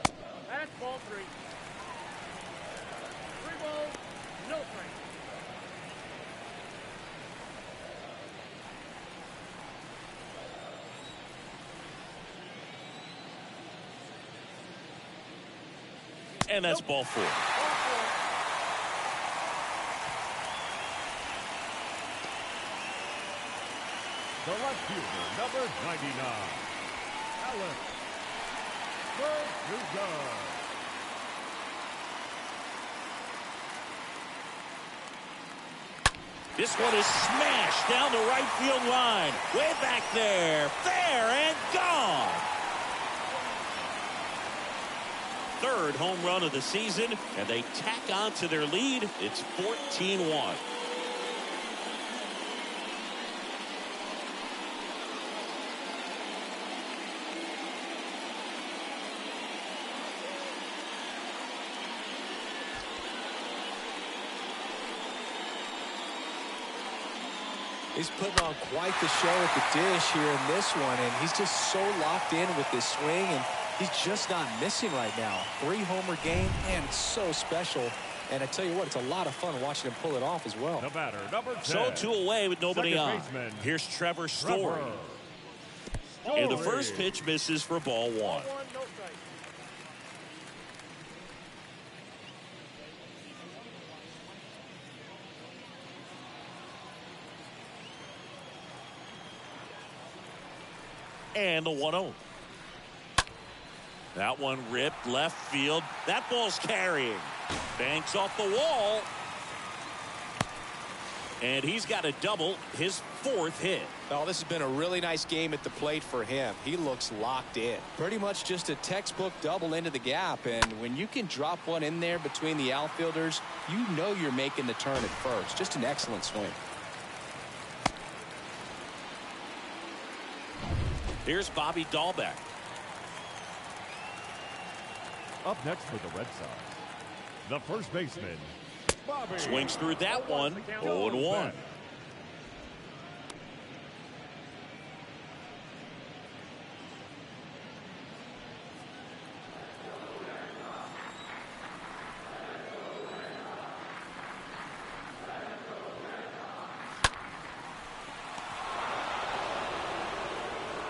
That's ball 3. 3 balls, no strikes. And that's ball 4. The left fielder, number 99, Alex Verdugo. This one is smashed down the right field line. Way back there. Fair and gone. Third home run of the season, and they tack on to their lead. It's 14-1. He's putting on quite the show at the dish here in this one, and he's just so locked in with this swing, and he's just not missing right now. 3-homer game, man, it's so special. And I tell you what, it's a lot of fun watching him pull it off as well. The batter, number 10. So 2 away with nobody Second on. baseman, Here's Trevor Story. And the first pitch misses for ball 1. 1, no strike. And the 1-0. That one ripped left field. That ball's carrying. Banks off the wall. And he's got a double, his 4th hit. Oh, this has been a really nice game at the plate for him. He looks locked in. Pretty much just a textbook double into the gap. And when you can drop one in there between the outfielders, you know you're making the turn at first. Just an excellent swing. Here's Bobby Dahlbeck. Up next for the Red Sox, the first baseman, Bobby. Swings through that one. 0-1.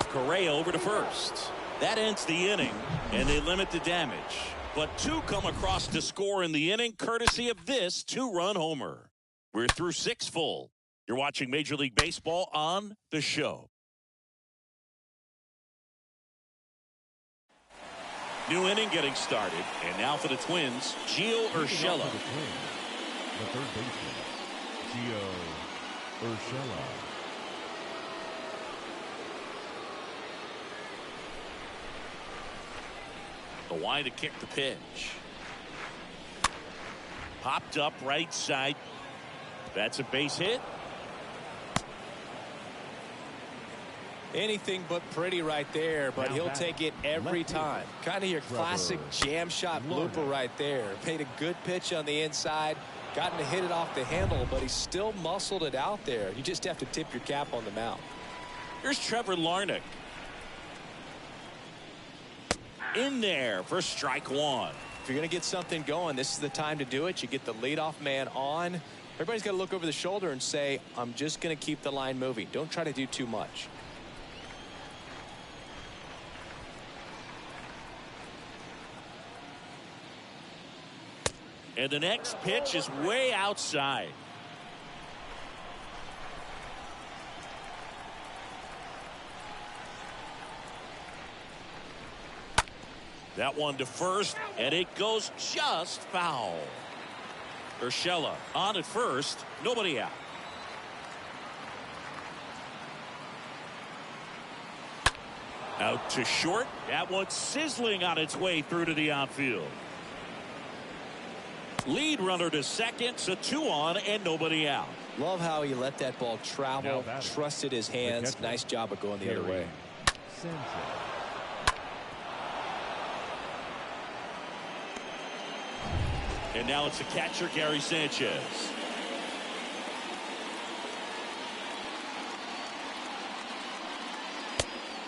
Correa over to first. That ends the inning, and they limit the damage. But 2 come across to score in the inning, courtesy of this 2-run homer. We're through 6 full. You're watching Major League Baseball on the show. New inning getting started, and now for the Twins, Gio Urshela. The third baseman, Gio Urshela. The wide to kick the pitch. Popped up right side. That's a base hit. Anything but pretty right there, but he'll take it every time. Kind of your classic jam shot blooper right there. Made a good pitch on the inside. Gotten to hit it off the handle, but he still muscled it out there. You just have to tip your cap on the mound. Here's Trevor Larnach. In there for strike 1. If you're going to get something going, this is the time to do it. You get the leadoff man on. Everybody's got to look over the shoulder and say, I'm just going to keep the line moving. Don't try to do too much. And the next pitch is way outside. That one to first, and it goes just foul. Urshela on at first, nobody out. Out to short. That one sizzling on its way through to the outfield. Lead runner to second, so 2 on and nobody out. Love how he let that ball travel, trusted his hands. Nice job of going the other way. And now it's the catcher, Gary Sanchez.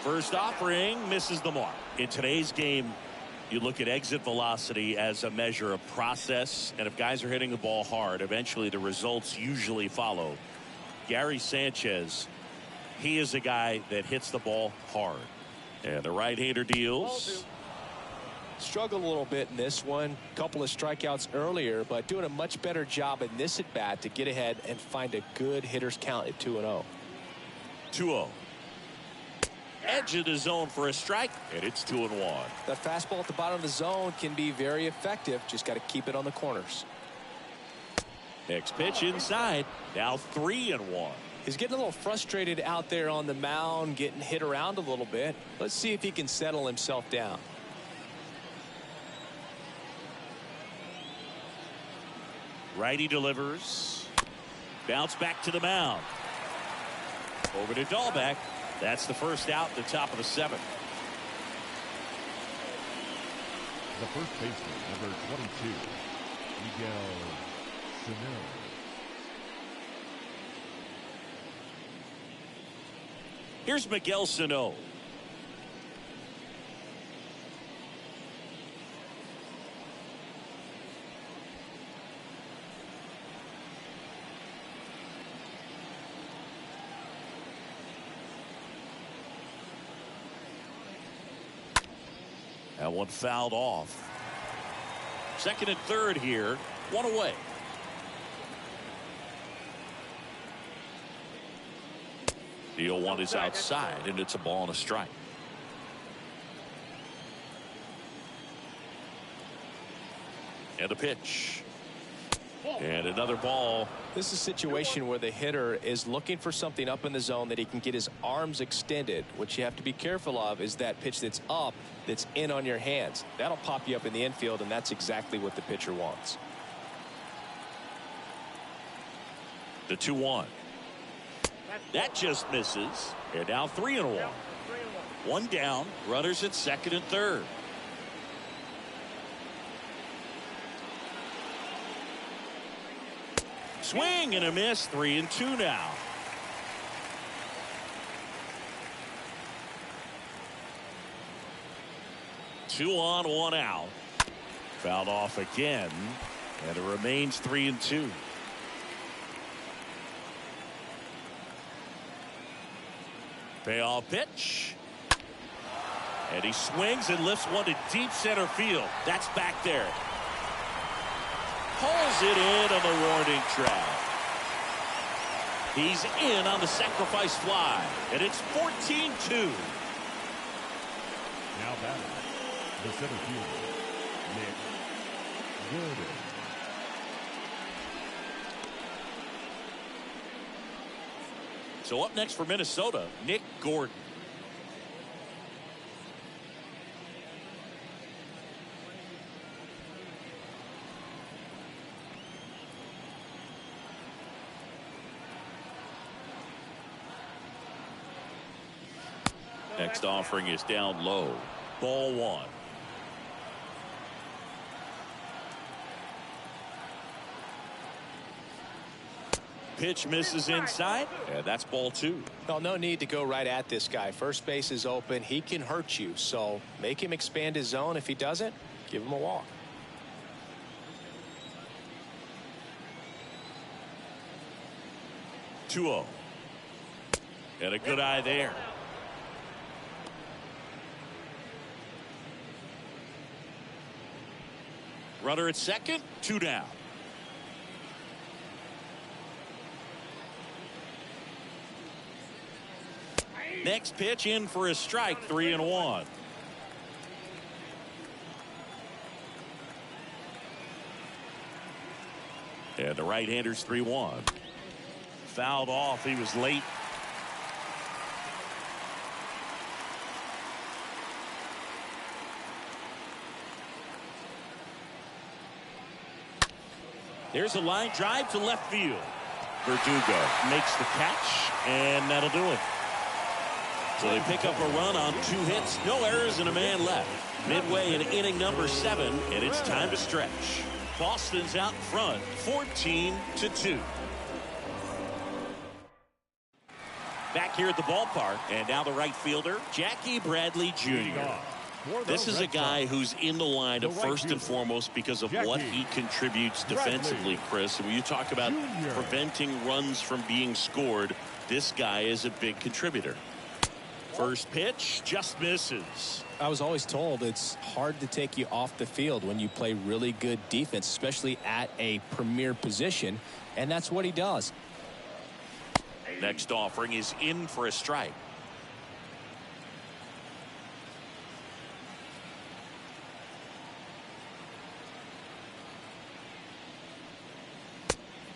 First offering misses the mark. In today's game, you look at exit velocity as a measure of process, and if guys are hitting the ball hard, eventually the results usually follow. Gary Sanchez, he is a guy that hits the ball hard. And the right-hander deals. Struggled a little bit in this one. Couple of strikeouts earlier, but doing a much better job in this at bat to get ahead and find a good hitter's count at 2-0. 2-0. Edge of the zone for a strike, and it's 2-1. That fastball at the bottom of the zone can be very effective. Just got to keep it on the corners. Next pitch inside. Now 3-1. He's getting a little frustrated out there on the mound, getting hit around a little bit. Let's see if he can settle himself down. Righty delivers. Bounce back to the mound. Over to Dahlbeck. That's the first out, the top of the 7th. The first baseman, number 22, Miguel Sano. Here's Miguel Sano. That one fouled off. Second and third here. One away. The 0-1 is outside, and it's a ball and a strike. And a pitch. And another ball. This is a situation where the hitter is looking for something up in the zone that he can get his arms extended. What you have to be careful of is that pitch that's up, that's in on your hands. That'll pop you up in the infield, and that's exactly what the pitcher wants. The 2-1. That just misses. They're now 3-1. One down. Runners at second and third. Swing and a miss. 3-2 now. Two on, one out. Fouled off again, and it remains 3-2. Payoff pitch. And he swings and lifts one to deep center field. That's back there. Pulls it in on the warning track. He's in on the sacrifice fly, and it's 14-2. Now batting, the center fielder, Nick Gordon. So up next for Minnesota, Nick Gordon. Next offering is down low. Ball one. Pitch misses inside, and that's ball two. Well, no need to go right at this guy. First base is open. He can hurt you, so make him expand his zone. If he doesn't, give him a walk. Two-0. And a good eye there. Runner at second, two down. Next pitch in for a strike, 3-1. And the right-hander's 3-1. Fouled off. He was late. There's a line drive to left field. Verdugo makes the catch, and that'll do it. So they pick up a run on 2 hits, no errors, and a man left. Midway in inning number 7, and it's time to stretch. Boston's out in front, 14-2. Back here at the ballpark, and now the right fielder, Jackie Bradley Jr. This is a guy who's in the lineup first and foremost because of what he contributes defensively, Chris. And when you talk about preventing runs from being scored, this guy is a big contributor. First pitch just misses. I was always told it's hard to take you off the field when you play really good defense, especially at a premier position, and that's what he does. Next offering is in for a strike.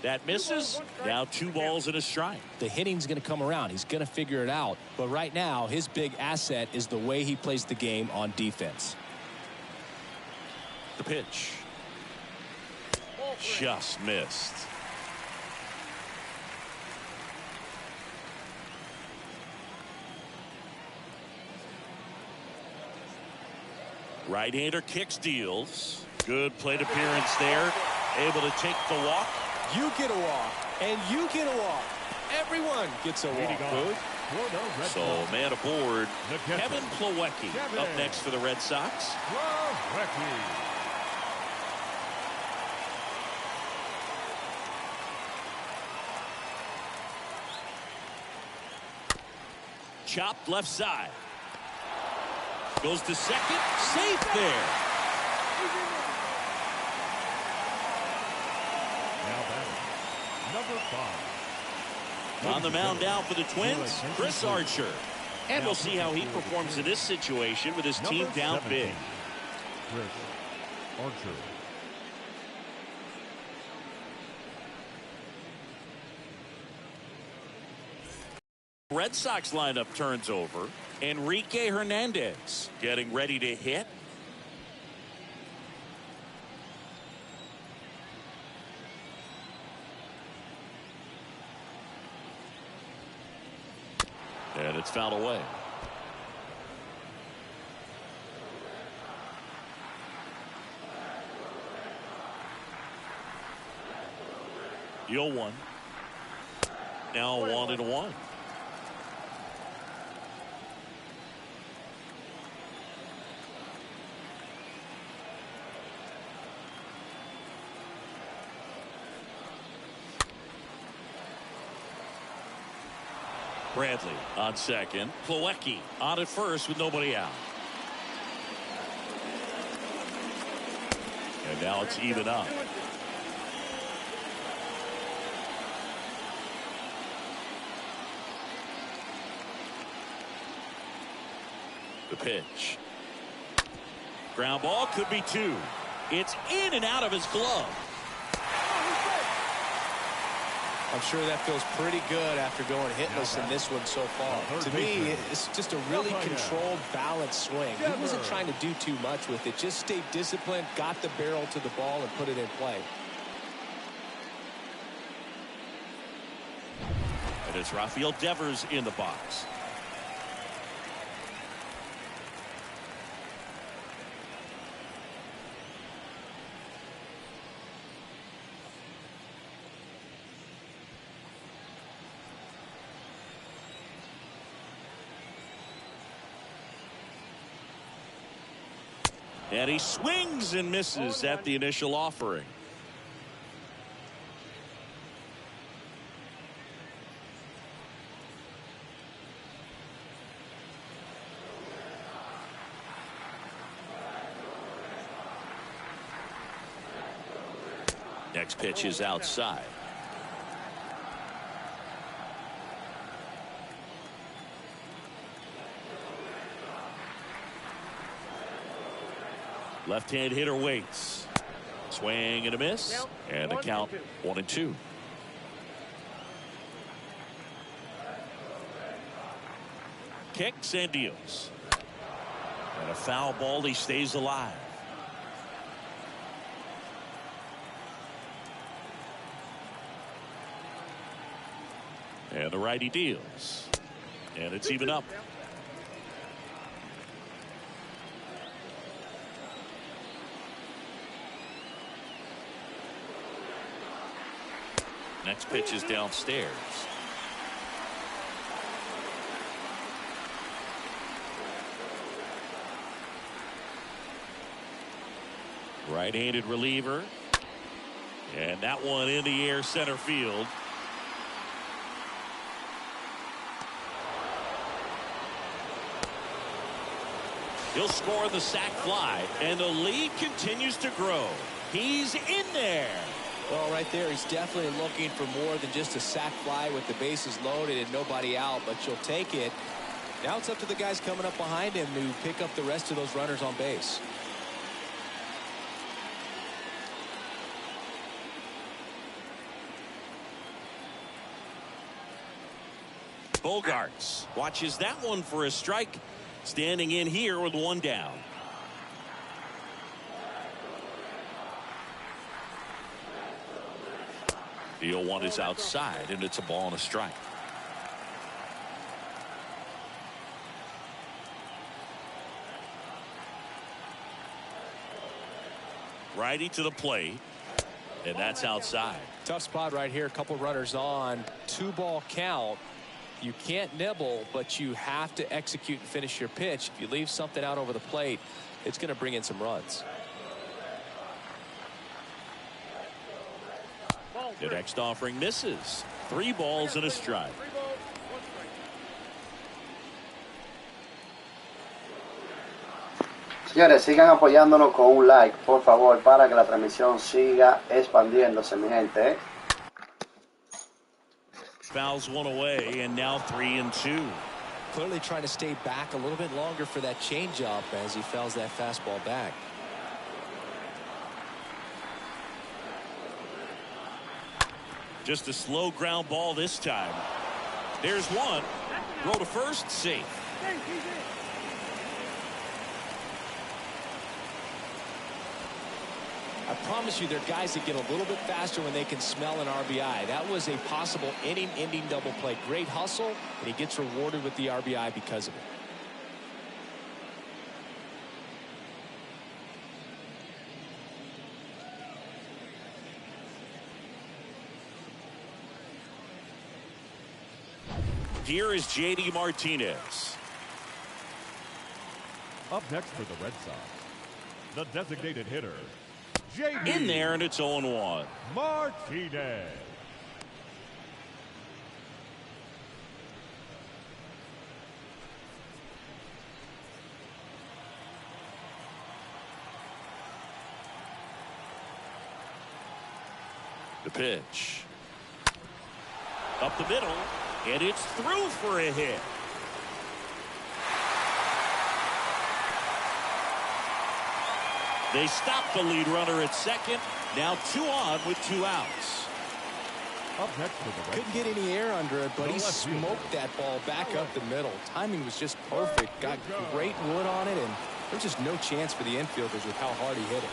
That misses. Now 2 balls and a strike. The hitting's going to come around. He's going to figure it out. But right now, his big asset is the way he plays the game on defense. The pitch. Just missed. Right-hander kicks, deals. Good plate appearance there. Able to take the walk. You get a walk, and you get a walk. Everyone gets a walk, Boog. For the Red So Sox, man aboard, the catcher, Kevin Plawecki up next for the Red Sox. Plawecki. Chopped left side. Goes to second. Safe there. Now batting, number 5. On the mound now for the Twins, Chris Archer. And we'll see how he performs in this situation with his team down big. Chris Archer. Red Sox lineup turns over. Enrique Hernandez getting ready to hit. And it's fouled away. Deal one. Now 1-1. Bradley on second. Plawecki on at first with nobody out. And now it's even up. The pitch. Ground ball, could be 2. It's in and out of his glove. I'm sure that feels pretty good after going hitless in this one so far. To me, it's just a really controlled, balanced swing. He wasn't trying to do too much with it. Just stayed disciplined, got the barrel to the ball, and put it in play. And it's Rafael Devers in the box. And he swings and misses at the initial offering. Next pitch is outside. Left-hand hitter waits. Swing and a miss. And the count 1-2. Kicks and deals. And a foul ball. He stays alive. And the righty deals. And it's even up. Next pitch is downstairs. Right-handed reliever. And that one in the air center field. He'll score the sac fly, and the lead continues to grow. He's in there. Well, right there, he's definitely looking for more than just a sac fly with the bases loaded and nobody out, but you'll take it. Now it's up to the guys coming up behind him to pick up the rest of those runners on base. Bogarts watches that one for a strike. Standing in here with one down. The 0-1 is outside, and it's a ball and a strike. Righty to the plate, and that's outside. Tough spot right here. A couple runners on. 2-ball count. You can't nibble, but you have to execute and finish your pitch. If you leave something out over the plate, it's going to bring in some runs. The next offering misses. 3 balls and a strike. Señores, sigan apoyándonos con un like, por favor, para que la transmisión siga expandiéndose, mi gente, ¿eh? Fouls one away, and now 3-2. Clearly trying to stay back a little bit longer for that changeup as he fouls that fastball back. Just a slow ground ball this time. There's one. Throw to first, safe. I promise you, there are guys that get a little bit faster when they can smell an RBI. That was a possible inning-ending double play. Great hustle, and he gets rewarded with the RBI because of it. Here is J.D. Martinez. Up next for the Red Sox, the designated hitter, J.D. In there, and it's 0-1. Martinez. The pitch. Up the middle, and it's through for a hit. They stop the lead runner at second. Now 2 on with 2 outs. Up next for the Red Couldn't get any air under it, but he smoked that ball back up the middle. Timing was just perfect. Got great wood on it, and there's just no chance for the infielders with how hard he hit it.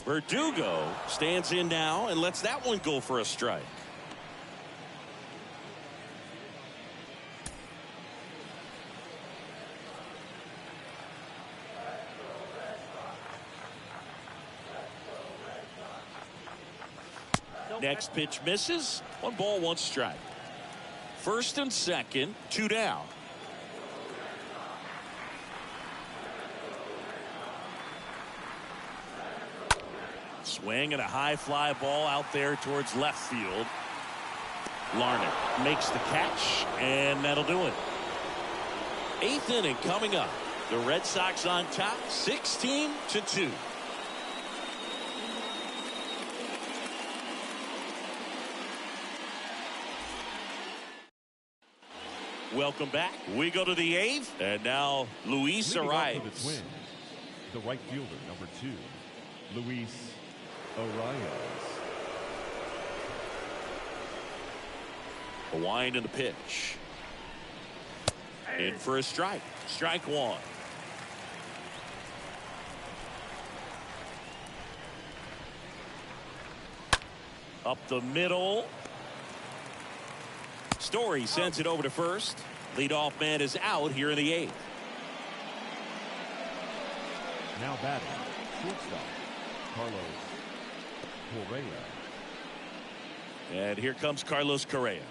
Verdugo stands in now and lets that one go for a strike. Next pitch misses. 1 ball, 1 strike. First and second, 2 down. Swing and a high fly ball out there towards left field. Larnach makes the catch, and that'll do it. 8th inning coming up. The Red Sox on top, 16-2. Welcome back. We go to the 8th, and now Luis arrives. The Twins, the right fielder, number 2, Luis Arias. A wind in the pitch. In for a strike. Strike 1. Up the middle. Story sends it over to first. Leadoff man is out here in the 8th. Now batting, shortstop, Carlos Correa. And here comes Carlos Correa.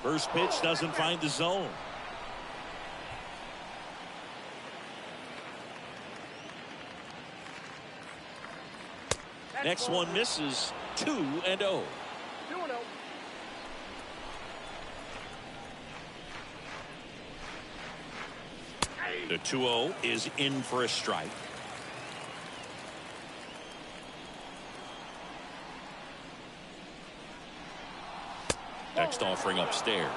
First pitch doesn't find the zone. Next one misses. 2-0. 2-0. The 2-0 is in for a strike. Next offering upstairs.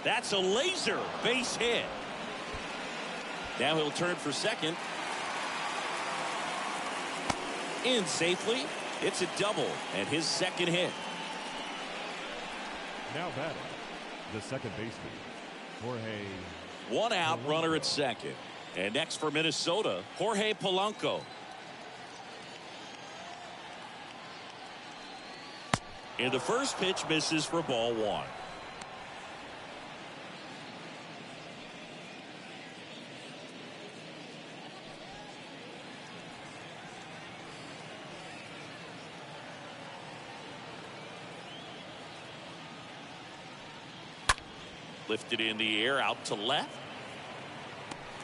That's a laser base hit. Now he'll turn for second. In safely. It's a double and his second hit. Now batting, the second baseman, Jorge. One out, runner at second. And next for Minnesota, Jorge Polanco. And the first pitch misses for ball one. Lifted in the air out to left.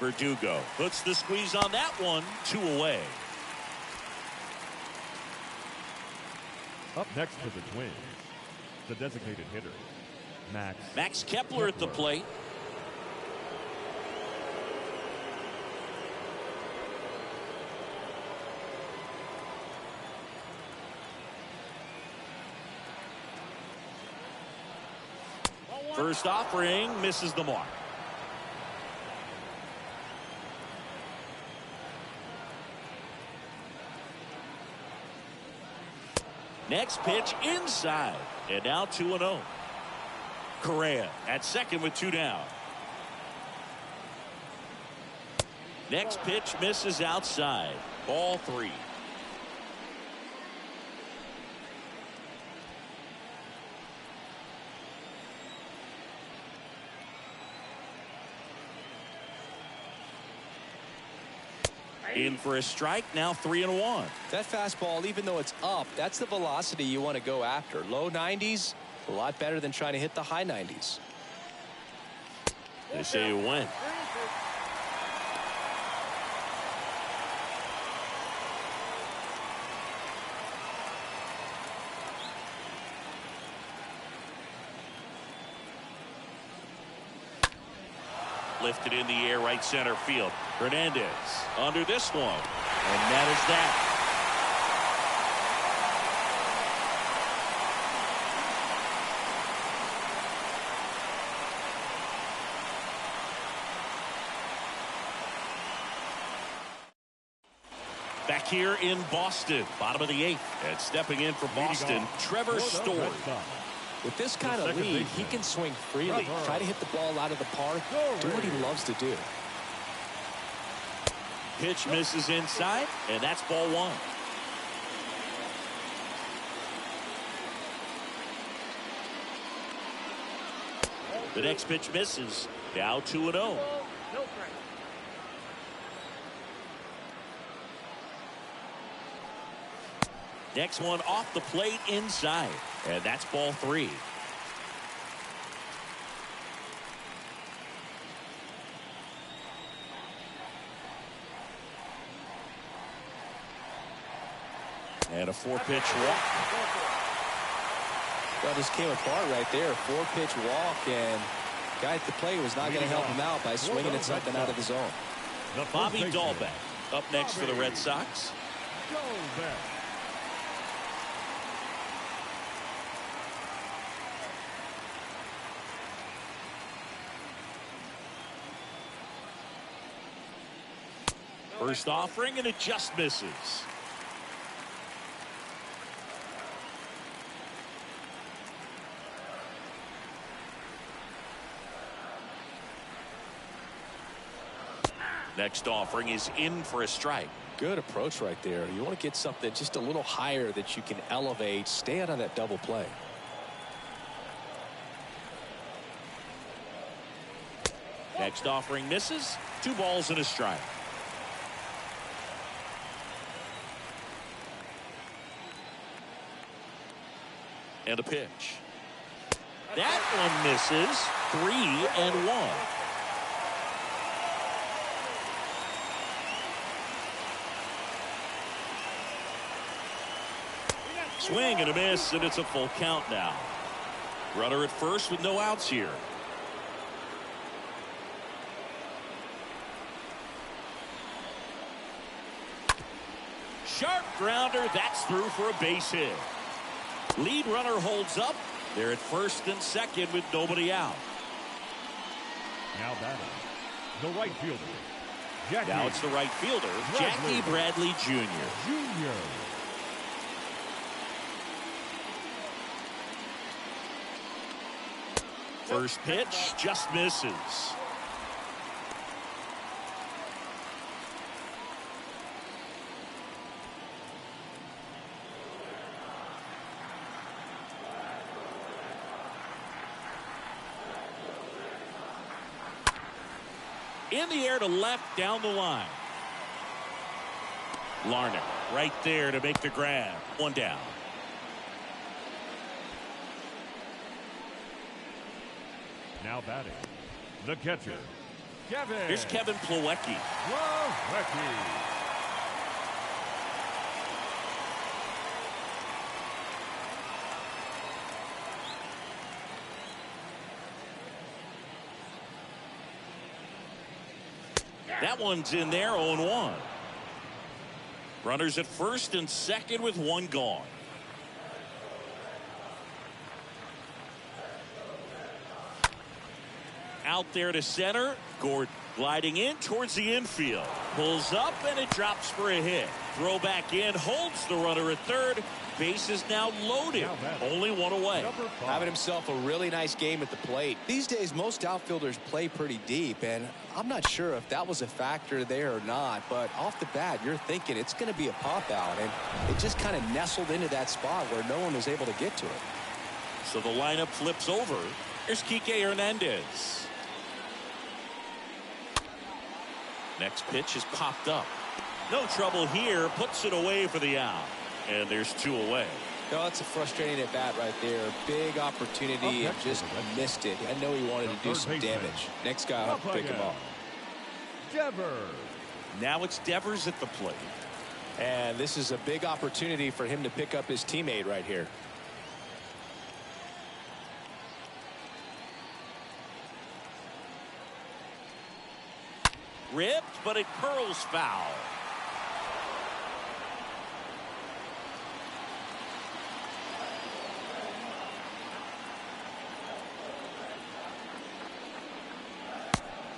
Verdugo puts the squeeze on that one. 2 away. Up next for the Twins, the designated hitter, Max Kepler at the plate. First offering misses the mark. Next pitch inside, and now 2-0. Correa at second with 2 down. Next pitch misses outside. Ball 3. In for a strike, now 3-1. That fastball, even though it's up, that's the velocity you want to go after. Low 90s, a lot better than trying to hit the high 90s. They say you win. Lifted in the air, right center field. Hernandez under this one. And that is that. Back here in Boston, bottom of the 8th. And stepping in for Boston, Trevor Story. With this kind of lead, he can swing freely, try to hit the ball out of the park, do what he loves to do. Pitch misses inside, and that's ball 1. The next pitch misses. Now 2-0. Next one off the plate inside, and that's ball 3. And a 4-pitch walk. Well, this came apart right there. 4-pitch walk, and guy at the plate was not going to help him out by swinging at something out of the zone. Bobby Dahlbeck up next for the Red Sox. First offering, and it just misses. Next offering is in for a strike. Good approach right there. You want to get something just a little higher that you can elevate. Stay out of that double play. Next offering misses. 2 balls and a strike. And a pitch. That one misses. 3-1. Swing and a miss, and it's a full count now. Runner at first with no outs here. Sharp grounder, that's through for a base hit. Lead runner holds up. They're at first and second with nobody out. Now batting, the right fielder, Now it's the right fielder, Jackie Bradley Jr. First pitch just misses. In the air to left down the line. Larnach right there to make the grab. One down. Now batting, the catcher, Kevin. Here's Kevin Plawecki. That one's in there, 0-1. Runners at first and second with one gone. Out there to center. Gordon gliding in towards the infield. Pulls up and it drops for a hit. Throw back in, holds the runner at third. Base is now loaded. Only one away. Having himself a really nice game at the plate. These days, most outfielders play pretty deep, and I'm not sure if that was a factor there or not, but off the bat, you're thinking it's going to be a pop out, and it just kind of nestled into that spot where no one was able to get to it. So the lineup flips over. Here's Kike Hernandez. Next pitch is popped up. No trouble here. Puts it away for the out. And there's two away. No, that's a frustrating at bat right there. Big opportunity and just missed it. I know he wanted to do some damage. Next guy will have to pick him up. Devers. Now it's Devers at the plate. And this is a big opportunity for him to pick up his teammate right here. Ripped, but it curls foul.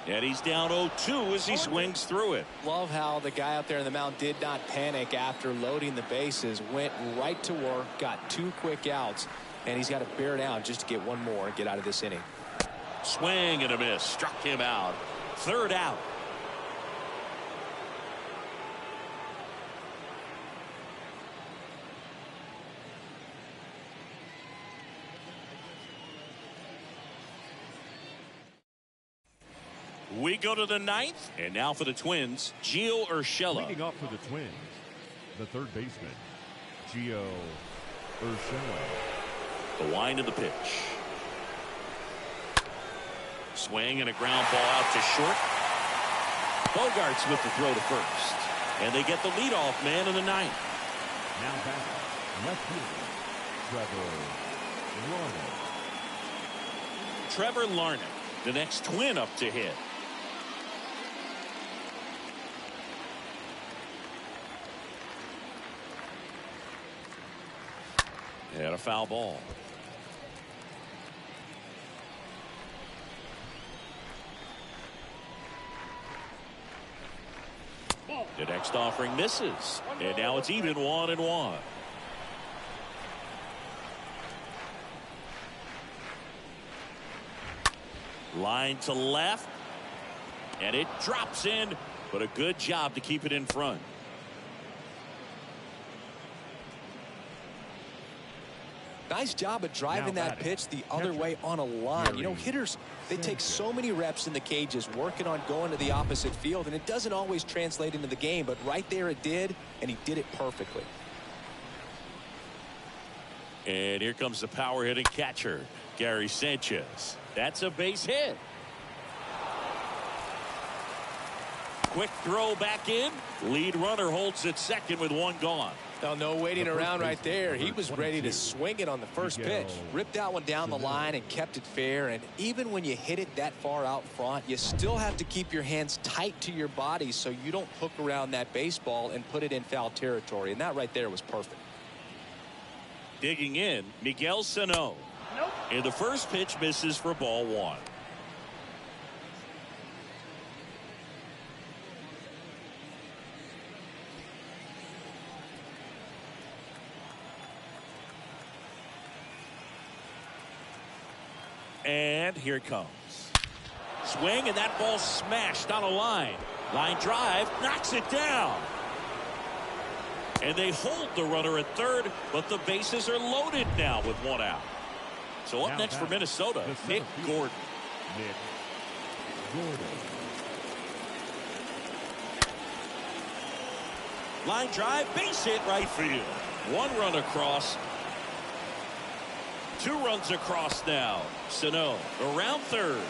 And he's down 0-2 as he swings through it. Love how the guy out there in the mound did not panic after loading the bases. Went right to work, got 2 quick outs, and he's got to bear down just to get one more and get out of this inning. Swing and a miss. Struck him out. Third out. We go to the 9th, and now for the Twins, Gio Urshela. Leading off for the Twins, the third baseman, Gio Urshela. The wind of the pitch. Swing and a ground ball out to short. Bogarts with the throw to first. And they get the leadoff man in the 9th. Now back, left fielder, Trevor Larnach. Trevor Larnach, the next Twin up to hit. And a foul ball. The next offering misses. And now it's even 1-1. Line to left. And it drops in. But a good job to keep it in front. Nice job of driving that pitch the other way on a line. You know, hitters, they take so many reps in the cages working on going to the opposite field, and it doesn't always translate into the game, but right there it did, and he did it perfectly. And here comes the power hitting catcher, Gary Sanchez. That's a base hit. Quick throw back in. Lead runner holds at second with one gone. No waiting around right there. He was ready to swing it on the first pitch. Ripped that one down the line and kept it fair. And even when you hit it that far out front, you still have to keep your hands tight to your body so you don't hook around that baseball and put it in foul territory. And that right there was perfect. Digging in, Miguel Sano. And the first pitch misses for ball 1. And here it comes. Swing, and that ball smashed on a line. Line drive, knocks it down. And they hold the runner at third, but the bases are loaded now with one out. So up next for Minnesota, Nick Gordon. Line drive, base hit right field. One run across. Two runs across now. Sano around third.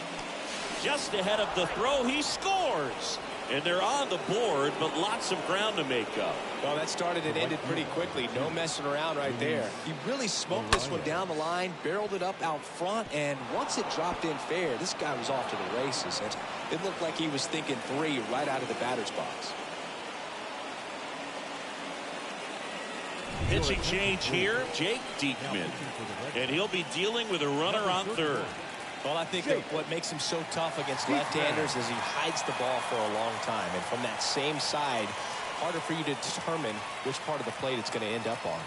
Just ahead of the throw, he scores. And they're on the board, but lots of ground to make up. Well, that started and ended pretty quickly. No messing around right there. He really smoked this one down the line, barreled it up out front, and once it dropped in fair, this guy was off to the races. And it looked like he was thinking three right out of the batter's box. Pitching change here, Jake Diekman. And he'll be dealing with a runner on third. Well, I think that what makes him so tough against left-handers is he hides the ball for a long time. And from that same side, harder for you to determine which part of the plate it's going to end up on.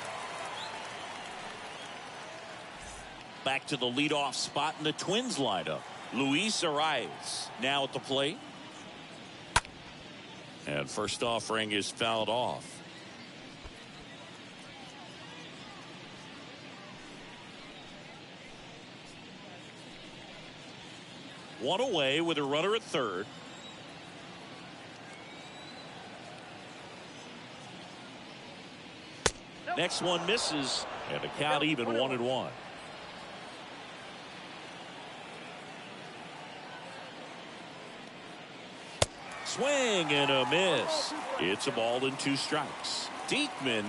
Back to the leadoff spot in the Twins lineup. Luis Arias now at the plate. And first offering is fouled off. One away with a runner at third. Next one misses, and the count even 1-1. Swing and a miss. It's a ball and 2 strikes. Diekman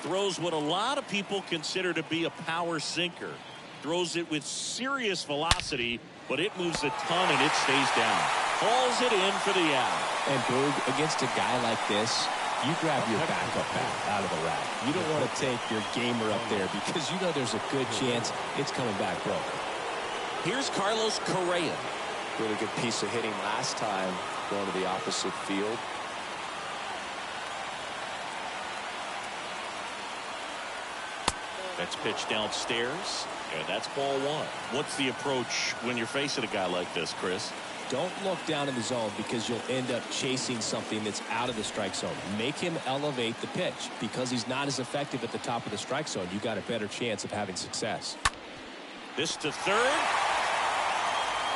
throws what a lot of people consider to be a power sinker. Throws it with serious velocity, but it moves a ton and it stays down. Hauls it in for the out. And Boog, against a guy like this, you grab your backup bat out of the rack. You don't want to take your gamer up there because you know there's a good chance it's coming back broken. Here's Carlos Correa. Really good piece of hitting last time, going to the opposite field. That's pitched downstairs, and that's ball 1. What's the approach when you're facing a guy like this, Chris? Don't look down in the zone because you'll end up chasing something that's out of the strike zone. Make him elevate the pitch. Because he's not as effective at the top of the strike zone, you got a better chance of having success. This to third.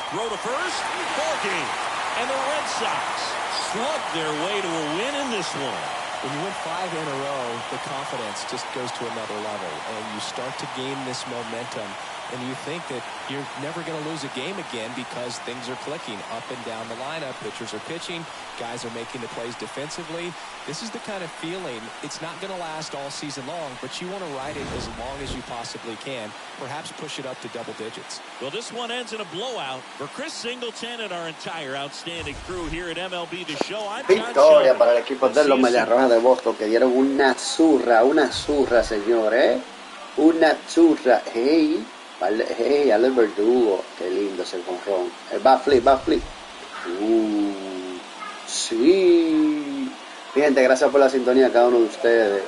Throw to first. Ball game. And the Red Sox slug their way to a win in this one. When you win 5 in a row, the confidence just goes to another level, and you start to gain this momentum, and you think that you're never going to lose a game again because things are clicking up and down the lineup. Pitchers are pitching, guys are making the plays defensively. This is the kind of feeling, it's not going to last all season long, but you want to ride it as long as you possibly can, perhaps push it up to double digits. Well, this one ends in a blowout. For Chris Singleton and our entire outstanding crew here at MLB The Show, I'm John Victoria Shelby. para el equipo de los Medias Rojas de Boston, que dieron una zurra, señores. Una zurra. Hey, al Verdugo. Qué lindo ese jonrón. Va a flip. Sí. Mi gente, gracias por la sintonía a cada uno de ustedes.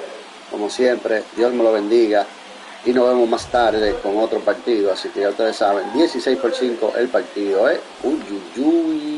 Como siempre, Dios me lo bendiga. Y nos vemos más tarde con otro partido. Así que ya ustedes saben, 16-5 el partido, Uy.